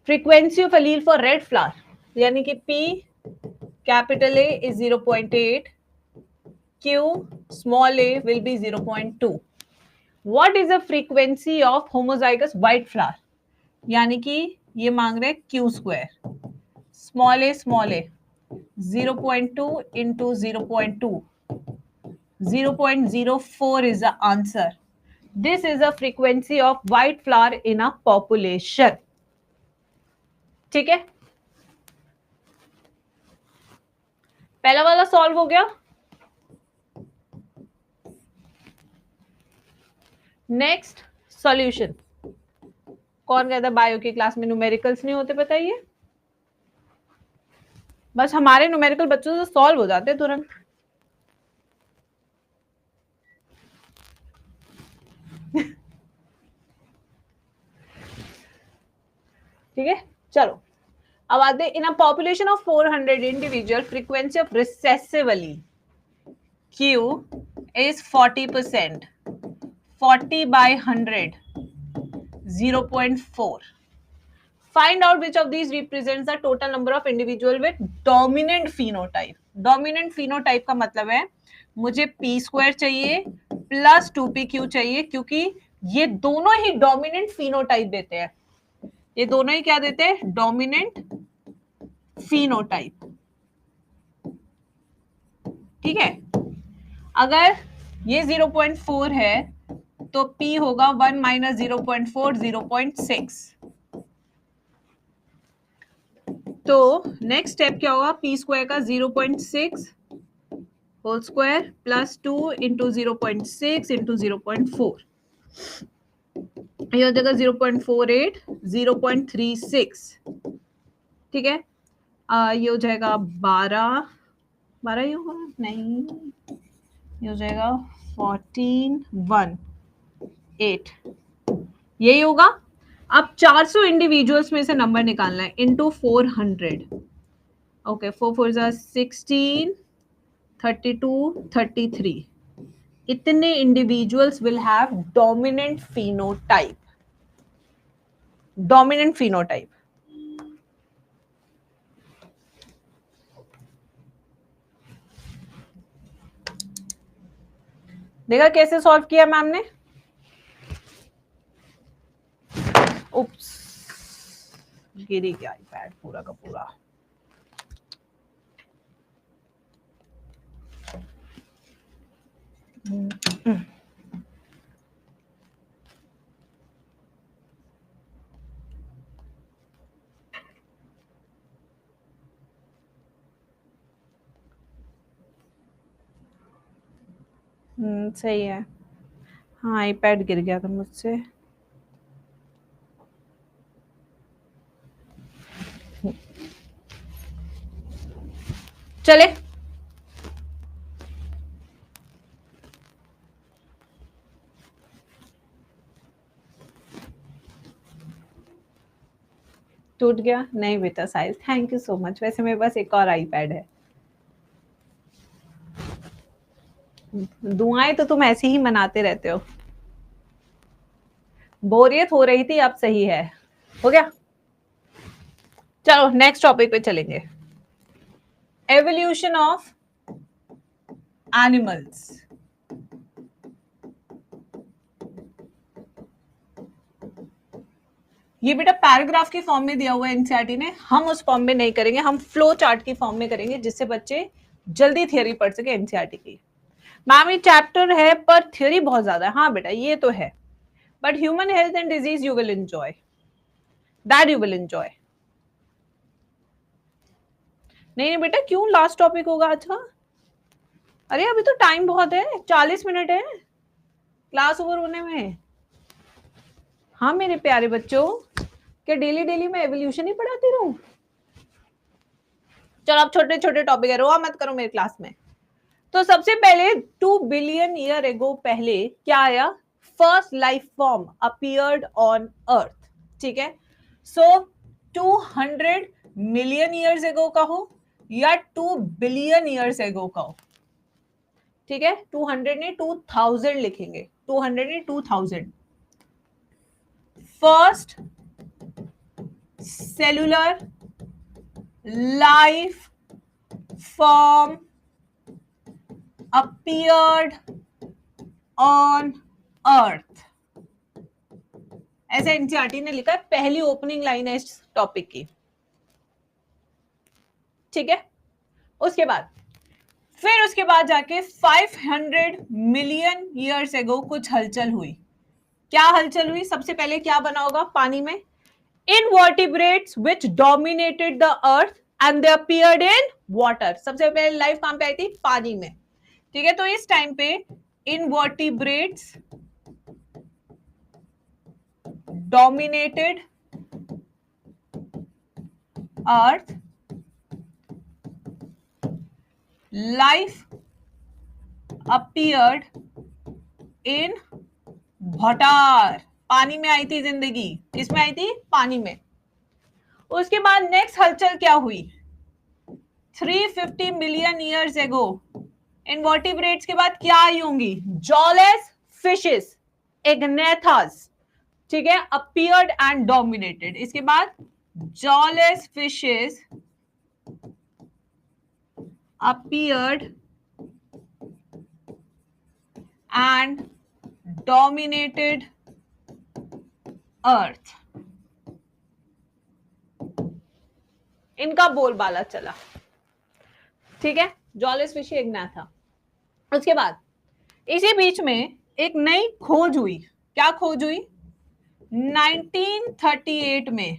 frequency of allele for red flower, यानी कि P capital A is 0.8, Q small a will be 0.2. What is the frequency of homozygous white flower? यानी कि ये मांग रहे Q square, small a 0.2 into 0.2, 0.04 is the answer. This is the frequency of white flower in a population. ठीक है, पहला वाला solve हो गया। Next solution. कौन कहता है बायो की क्लास में न्यूमेरिकल्स नहीं होते? बताइए। बस हमारे न्यूमेरिकल बच्चों से सॉल्व हो जाते तुरंत। ठीक है, चलो अब आते in a population of 400 individual, frequency of recessive allele Q is 40%. 40 by 100, 0.4. Find out which of these represents the total number of individual with dominant phenotype. Dominant phenotype का मतलब है मुझे p स्क्वायर चाहिए प्लस 2pq चाहिए, क्योंकि ये दोनों ही dominant phenotype देते हैं। ये दोनों ही क्या देते हैं? Dominant phenotype. ठीक है, अगर ये 0.4 है तो p होगा 1 माइनस 0.4, 0.6। तो नेक्स्ट स्टेप क्या होगा? p स्क्वायर का 0.6 whole square plus 2 into 0.6 into 0.4, ये हो जाएगा 0.48, 0.36, ठीक है। ये हो जाएगा 12 ये होगा नहीं, ये हो जाएगा 14, 8, यही होगा। अब 400 इंडिविजुअल्स में से नंबर निकालना है इंटू 400। ओके, 4 4 16, 32, 33, इतने individuals will have dominant phenotype. Dominant phenotype देखा कैसे सॉल्व किया मैम ने? उप्स, गिरी गया आईपैड पूरा का पूरा। सही है। हाँ, आईपैड गिर गया था मुझसे। चले, टूट गया? नहीं बेटा size, thank you so much. वैसे मेरे पास एक और आईपैड है। दुआएं तो तुम ऐसे ही मनाते रहते हो। बोरियत हो रही थी, अब सही है, हो गया। चलो नेक्स्ट टॉपिक पे चलेंगे, एवोल्यूशन ऑफ एनिमल्स। ये बेटा पैराग्राफ की फॉर्म में दिया हुआ है एनसीईआरटी ने, हम उस फॉर्म में नहीं करेंगे, हम फ्लो चार्ट की फॉर्म में करेंगे, जिससे बच्चे जल्दी थियरी पढ़ सके एनसीईआरटी की। मैम ये चैप्टर है पर थियरी बहुत ज्यादा है। हाँ बेटा ये तो है, but human health and disease you will enjoy, that you will enjoy. नहीं बेटा क्यों, लास्ट टॉपिक होगा आज का। अरे अभी तो टाइम बहुत है, 40 मिनट है क्लास ओवर होने में। हाँ मेरे प्यारे बच्चों, क्या डेली डेली मैं एवोल्यूशन ही पढ़ाती रहूं? चलो अब छोटे छोटे टॉपिक है, रोआ मत करो मेरे क्लास में। तो सबसे पहले 2 बिलियन ईयर एगो पहले क्या आया? First life form appeared on earth, ठीक है। सो 200 मिलियन ईयर्स एगो कहो या 2 बिलियन ईयर्स एगो कहो, ठीक है। 200 ने 2000 लिखेंगे, 200 ने 2000। First cellular life form appeared on earth, ऐसे एनसीईआरटी ने लिखा है, पहली ओपनिंग लाइन है इस टॉपिक की, ठीक है। उसके बाद जाके 500 मिलियन ईयर्स एगो कुछ हलचल हुई। क्या हलचल हुई? सबसे पहले क्या बना होगा पानी में? Invertebrates which dominated the earth and they appeared in water. सबसे पहले लाइफ कहां पे आई थी? पानी में, ठीक है। तो इस टाइम पे invertebrates dominated earth, life appeared in water. पानी में आई थी जिंदगी, किसमें आई थी? पानी में। उसके बाद नेक्स्ट हलचल क्या हुई? 350 मिलियन ईयर्स एगो इनवर्टिब्रेट्स के बाद क्या आई होंगी? जॉलेस फिशेस, इग्नेथास, ठीक है, अपीयर्ड एंड डोमिनेटेड। इसके बाद jawless fishes appeared and dominated earth। इनका बोलबाला चला, ठीक है, जॉलेस फिश इग्नेथा। उसके बाद इसी बीच में एक नई खोज हुई। क्या खोज हुई? 1938 में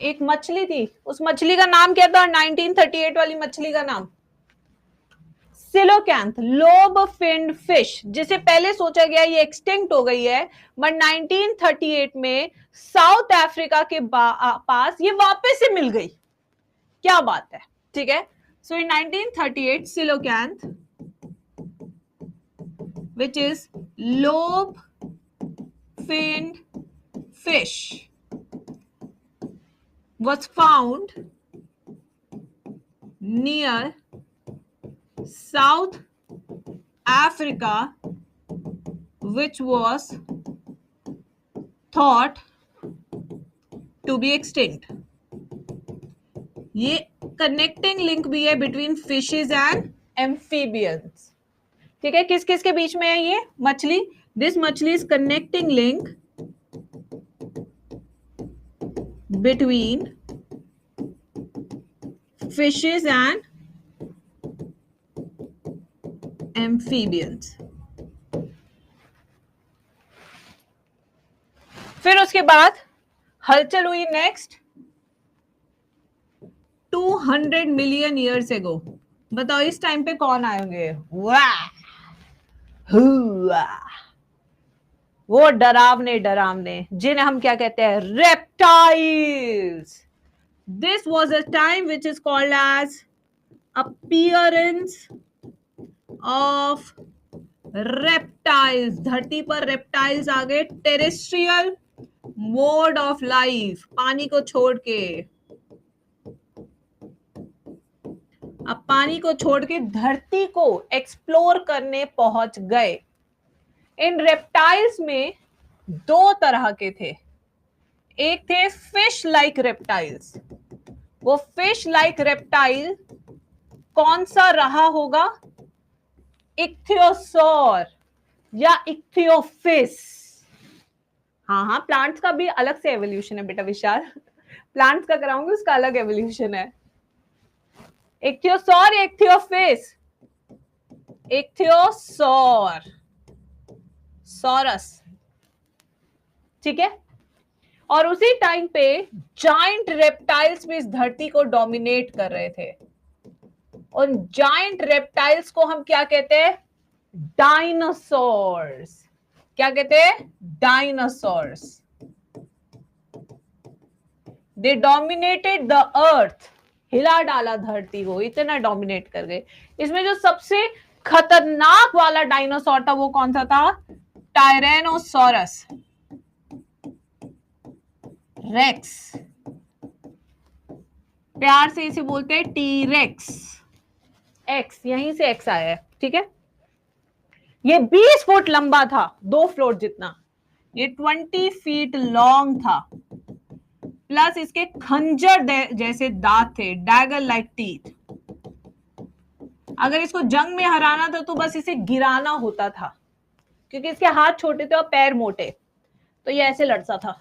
एक मछली थी, उस मछली का नाम क्या था? 1938 वाली मछली का नाम सिलोकैंथ, लोब फिन्ड फिश, जिसे पहले सोचा गया ये एक्सटिंक्ट हो गई है, बट 1938 में साउथ अफ्रीका के पास ये वापस से मिल गई। क्या बात है, ठीक है। सो इन 1938 सिलोकैंथ which is lobe finned fish was found near South Africa, which was thought to be extinct. ये कनेक्टिंग लिंक भी है बिटवीन फिशेज एंड एम्फीबियंस, ठीक है। किस किस के बीच में है ये मछली? दिस मछली is connecting link between fishes and amphibians. फिर उसके बाद हलचल हुई नेक्स्ट 200 मिलियन ईयर्स एगो। बताओ इस टाइम पे कौन आए होंगे? वाह, वो डरावने डरावने जिन्हें हम क्या कहते हैं? Reptiles. This was a time which is called as appearance of reptiles. धरती पर रेप्टाइल्स आ गए, टेरेस्ट्रियल मोड ऑफ लाइफ, पानी को छोड़ के। अब पानी को छोड़ के धरती को एक्सप्लोर करने पहुंच गए। इन रेप्टाइल्स में दो तरह के थे। एक थे फिश लाइक रेप्टाइल्स। वो फिश लाइक रेप्टाइल कौन सा रहा होगा? इक्थियोसॉर या इक्थियोफिस। हाँ, प्लांट्स का भी अलग से एवोल्यूशन है बेटा विशाल, प्लांट्स का कराऊंगी, उसका अलग एवोल्यूशन है। इक्थियोसॉर या इक्थियोफिस? इक्थियोसॉर, सॉरस, ठीक है। और उसी टाइम पे जाइंट रेप्टाइल्स भी इस धरती को डोमिनेट कर रहे थे। उन जाइंट रेप्टाइल्स को हम क्या कहते हैं? डायनासोर्स। क्या कहते हैं? Dinosaurs. They dominated the earth, हिला डाला धरती को, इतना डोमिनेट कर गए। इसमें जो सबसे खतरनाक वाला डायनासोर था वो कौन सा था? टायरेनोसोरस रेक्स। प्यार से इसे बोलते हैं टीरेक्स। एक्स, यहीं से एक्स आया है, ठीक है। ये 20 फुट लंबा था, 2 फ्लोर जितना। ये 20 फीट लॉन्ग था, प्लस इसके खंजर जैसे दांत थे, डैगर लाइक टीथ। अगर इसको जंग में हराना था तो बस इसे गिराना होता था, क्योंकि इसके हाथ छोटे थे और पैर मोटे, तो ये ऐसे लड़ता था,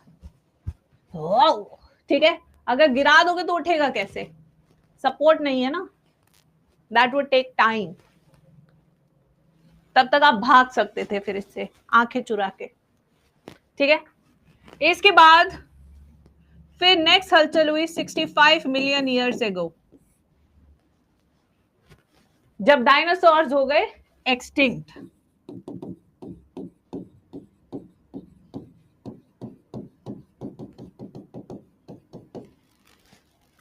ठीक है। अगर गिरा दोगे तो उठेगा कैसे? सपोर्ट नहीं है ना, दैट वुड टेक टाइम। तब तक आप भाग सकते थे फिर इससे आंखें चुरा के, ठीक है। इसके बाद फिर नेक्स्ट हलचल हुई 65 मिलियन ईयर्स एगो, जब डायनासोर्स हो गए एक्सटिंक्ट।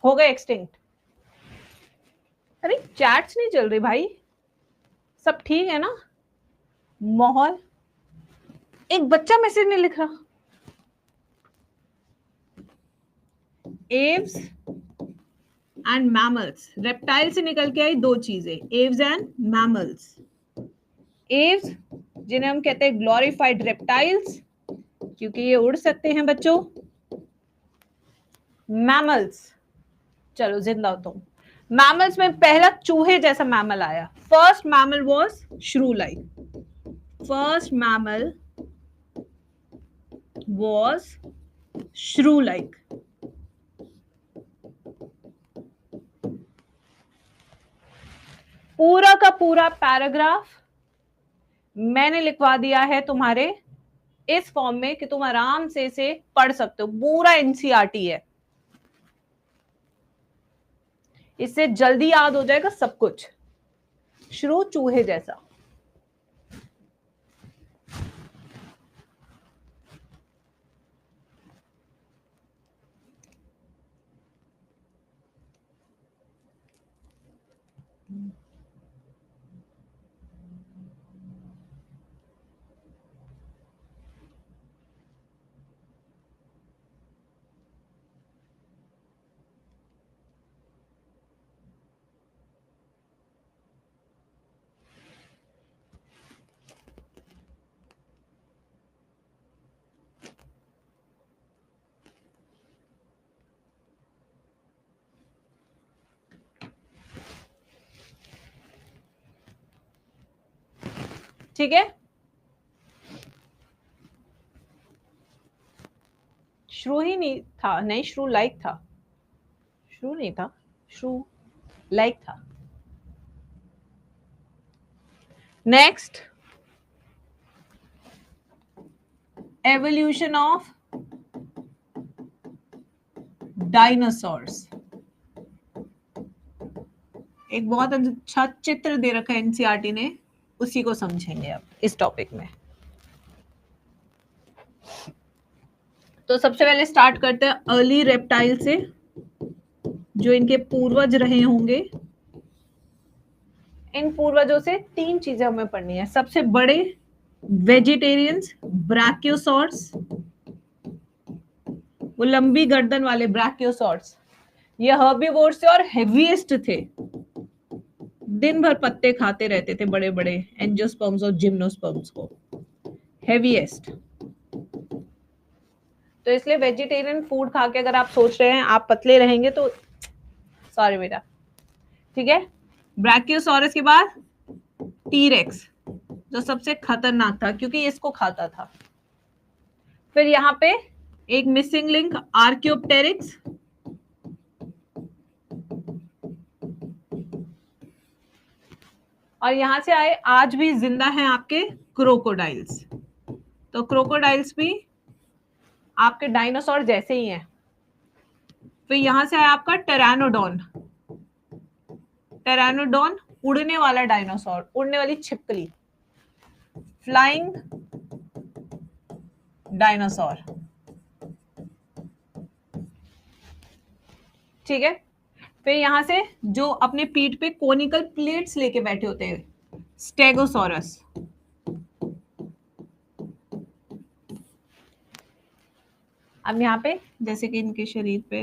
हो गए एक्सटिंक्ट। अरे चैट्स नहीं चल रही भाई, सब ठीक है ना? माहौल, एक बच्चा मैसेज नहीं लिख रहा। एव्स एंड मैमल्स, रेप्टाइल से निकल के आई दो चीजें, एव्स एंड मैमल्स। एव्स जिन्हें हम कहते हैं ग्लोरिफाइड रेप्टाइल्स, क्योंकि ये उड़ सकते हैं बच्चों। मैमल्स, चलो जिंदा हो तुम। मैमल्स में पहला चूहे जैसा मैमल आया। फर्स्ट मैमल वाज श्रू लाइक। फर्स्ट मैमल वाज श्रू लाइक। पूरा का पूरा पैराग्राफ मैंने लिखवा दिया है तुम्हारे इस फॉर्म में कि तुम आराम से इसे पढ़ सकते हो। पूरा एनसीईआरटी है, इससे जल्दी याद हो जाएगा सब कुछ, श्रू चूहे जैसा। ठीक है, श्रू ही नहीं था, नहीं श्रू लाइक था, श्रू नहीं था, श्रू लाइक था। Next, evolution of dinosaurs. एक बहुत अच्छा चित्र दे रखा है एनसीईआरटी ने, उसी को समझेंगे अब इस टॉपिक में। तो सबसे पहले स्टार्ट करते हैं अर्ली रेप्टाइल से, जो इनके पूर्वज रहे होंगे। इन पूर्वजों से 3 चीजें हमें पढ़नी है। सबसे बड़े वेजिटेरियंस, ब्राकियोसॉर्स, वो लंबी गर्दन वाले ब्राकियोसॉर्स, ये हर्बीवोर्स थे और हेवीएस्ट थे, दिन भर पत्ते खाते रहते थे, बड़े बड़े एंजियोस्पर्म्स और जिम्नोस्पर्म्स को, हेवीएस्ट। तो इसलिए वेजिटेरियन फूड खा के अगर आप सोच रहे हैं आप पतले रहेंगे तो सॉरी बेटा, ठीक है। ब्राकियोसॉरस के बाद टीरेक्स, जो सबसे खतरनाक था क्योंकि इसको खाता था। फिर यहाँ पे एक मिसिंग लिंक आर्कियोप्टेरिक्स, और यहां से आए आज भी जिंदा हैं आपके क्रोकोडाइल्स। तो क्रोकोडाइल्स भी आपके डायनासोर जैसे ही हैं। फिर यहां से आया आपका टेरानोडॉन, टेरानोडॉन उड़ने वाला डायनासोर, उड़ने वाली छिपकली, फ्लाइंग डायनासोर, ठीक है। फिर यहां से जो अपने पीठ पे कोनिकल प्लेट्स लेके बैठे होते हैं, स्टेगोसॉरस। अब यहाँ पे जैसे कि इनके शरीर पे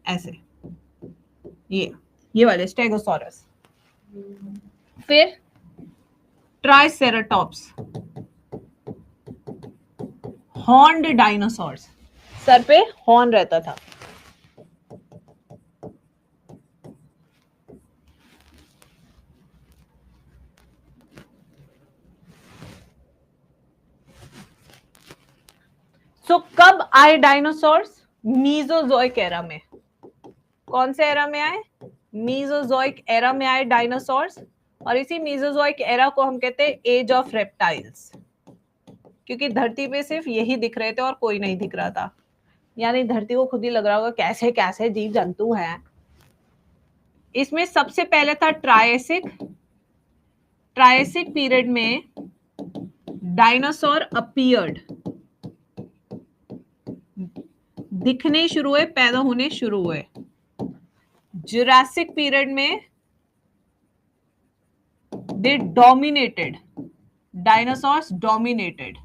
ऐसे ये वाले स्टेगोसॉरस। फिर ट्राइसेराटॉप्स, हॉर्न्ड डायनासोर्स, सर पे हॉर्न रहता था। सो कब आए डायनासोर्स? मीजोजोइक एरा में। कौन से एरा में आए? मीजोजोइक एरा में आए डायनासोर्स, और इसी मीजोजोइक एरा को हम कहते हैं एज ऑफ रेप्टाइल्स, क्योंकि धरती पे सिर्फ यही दिख रहे थे और कोई नहीं दिख रहा था। यानी धरती को खुद ही लग रहा होगा कैसे कैसे जीव जंतु हैं। इसमें सबसे पहले था ट्रायसिक। ट्रायसिक पीरियड में डायनासोर अपीयर्ड, दिखने शुरू हुए, पैदा होने शुरू हुए। जुरासिक पीरियड में दे डोमिनेटेड, डायनासोर्स डोमिनेटेड,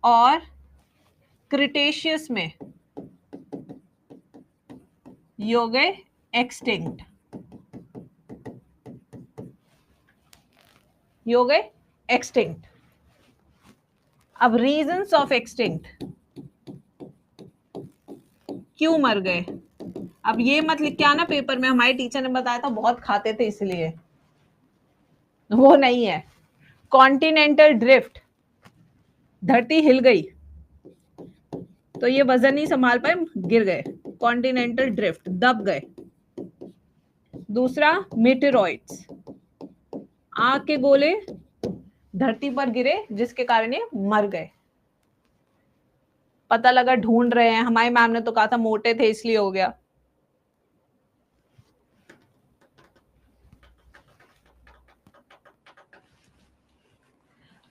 और क्रिटेशियस में ये हो गए एक्सटिंक्ट, ये हो गए एक्सटिंक्ट। अब रीजंस ऑफ एक्सटिंक्ट, क्यों मर गए? अब ये मत लिख के आना पेपर में हमारे टीचर ने बताया था बहुत खाते थे इसलिए, वो नहीं है। कॉन्टिनेंटल ड्रिफ्ट, धरती हिल गई तो ये वजन नहीं संभाल पाए, गिर गए, कॉन्टिनेंटल ड्रिफ्ट, दब गए। दूसरा मीटेरॉइड्स, आग के गोले धरती पर गिरे जिसके कारण ये मर गए। पता लगा ढूंढ रहे हैं, हमारी मैम ने तो कहा था मोटे थे इसलिए हो गया।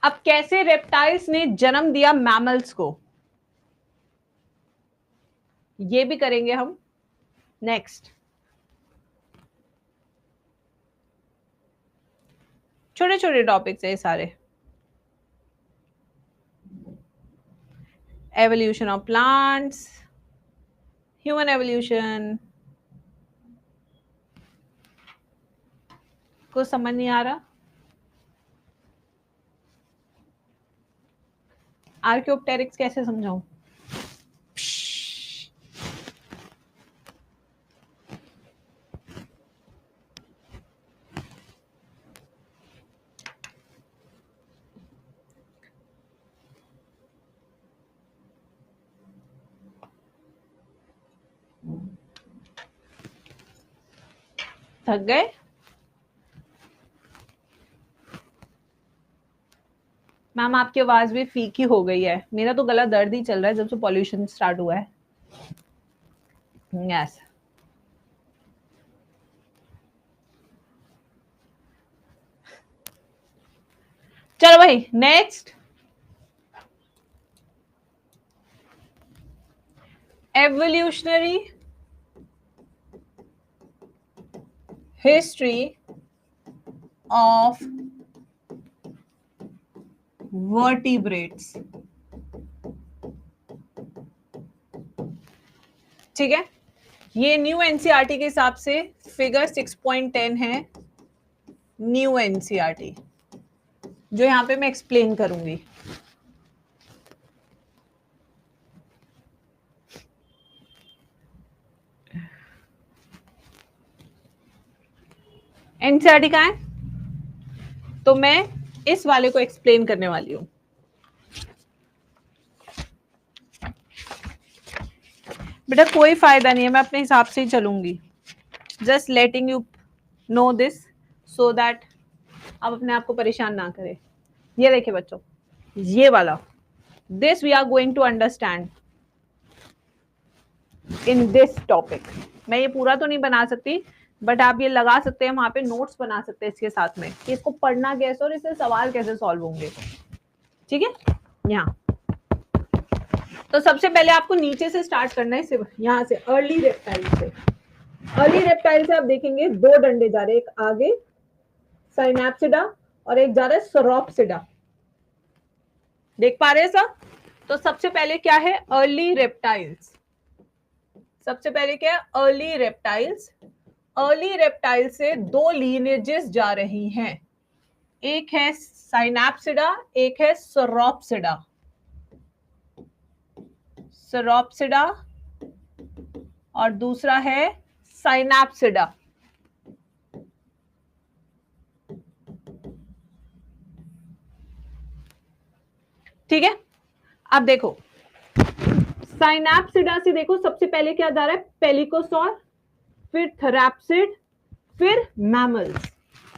अब कैसे रेप्टाइल्स ने जन्म दिया मैमल्स को, ये भी करेंगे हम नेक्स्ट। छोटे छोटे टॉपिक्स है ये सारे। Evolution of plants, human evolution, कुछ समझ नहीं आ रहा। आर्कियोप्टेरिक्स कैसे समझाऊं? थक गए? मैम आपकी आवाज भी फीकी हो गई है, मेरा तो गला दर्द ही चल रहा है जब से पॉल्यूशन स्टार्ट हुआ है। यस, चलो भाई next. Evolutionary history of vertebrates. ठीक है, ये न्यू एनसीईआरटी के हिसाब से फिगर 6.10 है, न्यू एनसीईआरटी, जो यहां पे मैं एक्सप्लेन करूंगी। एनसीईआरटी कहाँ है? तो मैं इस वाले को एक्सप्लेन करने वाली हूं। बेटा कोई फायदा नहीं है, मैं अपने हिसाब से ही चलूंगी। Just letting you know this so that आप अपने आप को परेशान ना करें। ये देखिए बच्चों, ये वाला, this we are going to understand in this topic. मैं ये पूरा तो नहीं बना सकती, बट आप ये लगा सकते हैं, वहां पे नोट्स बना सकते हैं इसके साथ में कि इसको पढ़ना कैसे और इससे सवाल कैसे सॉल्व होंगे। ठीक है, यहाँ तो सबसे पहले आपको नीचे से स्टार्ट करना है, यहाँ से अर्ली रेप्टाइल से। अर्ली रेप्टाइल से आप देखेंगे दो डंडे जा रहे हैं, एक आगे साइनैप्सिडा और एक जा रहा है सोरॉप्सिडा। देख पा रहे हैं सब? तो सबसे पहले क्या है? Early reptiles. सबसे पहले क्या है? Early reptiles. अर्ली रेप्टाइल से दो लीनेजेस जा रही हैं, एक है साइनैप्सिडा, एक है सोरॉप्सिडा। सोरॉप्सिडा और दूसरा है साइनैप्सिडा। ठीक है, अब देखो साइनैप्सिडा से देखो सबसे पहले क्या जा रहा है? पेलिकोसॉर, फिर थैरैप्सिड, फिर मैमल्स।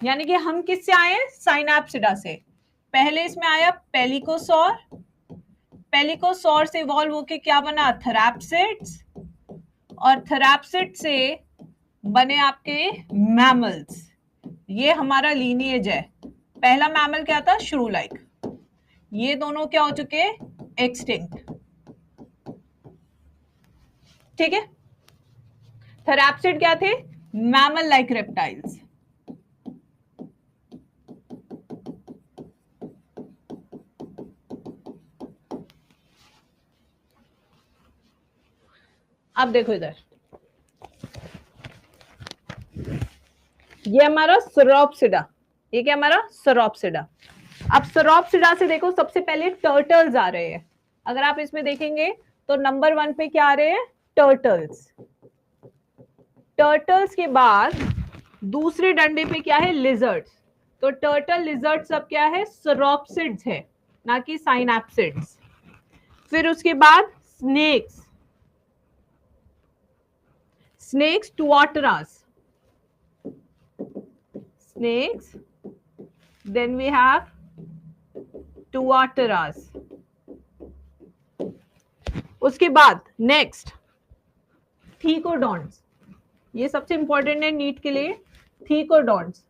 यानी कि हम किससे आए हैं? साइनैप्सिडा से। पहले इसमें आया पेलिकोसॉर, पेलिकोसॉर से इवॉल्व होके क्या बना? थैरैप्सिड्स, और थैरैप्सिड से बने आपके मैमल्स। ये हमारा लीनिएज है। पहला मैमल क्या था? श्रू लाइक। ये दोनों क्या हो चुके? एक्सटिंक्ट। ठीक है, थैरैप्सिड क्या थे? Mammal like reptiles. अब देखो इधर, ये हमारा सोरॉप्सिडा, ये क्या हमारा? सोरॉप्सिडा। अब सोरॉप्सिडा से देखो सबसे पहले टर्टल्स आ रहे हैं। अगर आप इसमें देखेंगे तो नंबर 1 पे क्या आ रहे हैं? टर्टल्स। टर्टल्स के बाद दूसरे डंडे पे क्या है? लिजर्ड्स। तो टर्टल लिजर्ड सब क्या है? सोरॉप्सिड्स है, ना कि साइनैप्सिड्स। फिर उसके बाद snakes, snakes tuataras, snakes, then we have tuataras. उसके बाद नेक्स्ट थीकोडॉन्ट्स, ये सबसे इंपॉर्टेंट है नीट के लिए। थीकोडॉन्ट्स,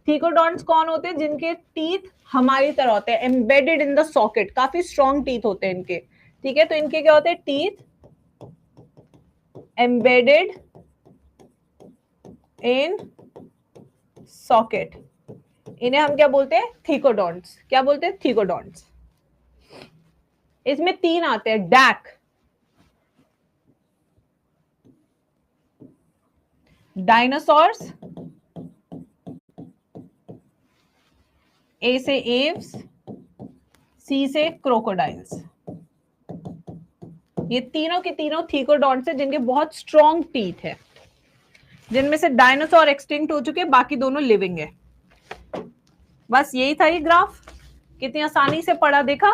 थीकोडॉन्ट्स कौन होते हैं? जिनके टीथ हमारी तरह होते हैं, एम्बेडेड इन द सॉकेट, काफी स्ट्रॉन्ग टीथ होते हैं इनके। ठीक है, तो इनके क्या होते हैं? टीथ एम्बेडेड इन सॉकेट, इन्हें हम क्या बोलते हैं? थीकोडॉन्ट्स। क्या बोलते हैं? थीकोडॉन्ट्स। इसमें तीन आते हैं, डैक, डायनासोर्स, ए से एव्स, सी से क्रोकोडाइल्स। ये तीनों के तीनों थीकोडॉन्ट्स है जिनके बहुत स्ट्रॉन्ग टीथ है, जिनमें से डायनासोर एक्सटिंक्ट हो चुके, बाकी दोनों लिविंग है। बस यही था ये ग्राफ, कितनी आसानी से पढ़ा, देखा?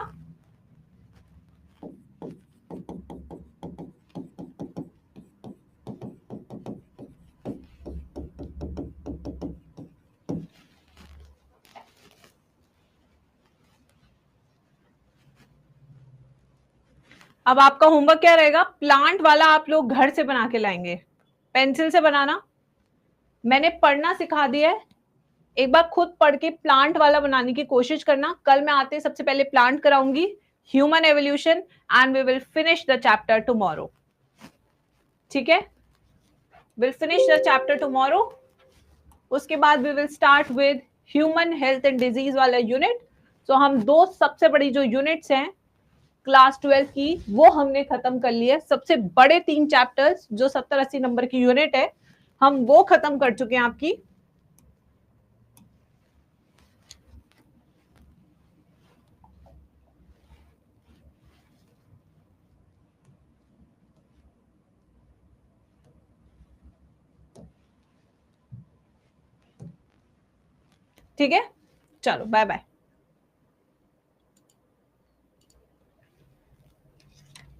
अब आपका होमवर्क क्या रहेगा? प्लांट वाला आप लोग घर से बना के लाएंगे, पेंसिल से बनाना। मैंने पढ़ना सिखा दिया है, एक बार खुद पढ़ के प्लांट वाला बनाने की कोशिश करना। कल मैं आते सबसे पहले प्लांट कराऊंगी, human evolution, and we will finish the chapter tomorrow. ठीक है, will finish the chapter tomorrow. उसके बाद we will start with human health and disease वाला यूनिट। तो हम दो सबसे बड़ी जो यूनिट्स हैं क्लास 12 की, वो हमने खत्म कर लिया। सबसे बड़े 3 चैप्टर्स जो 70-80 नंबर की यूनिट है, हम वो खत्म कर चुके हैं आपकी। ठीक है, चलो बाय बाय।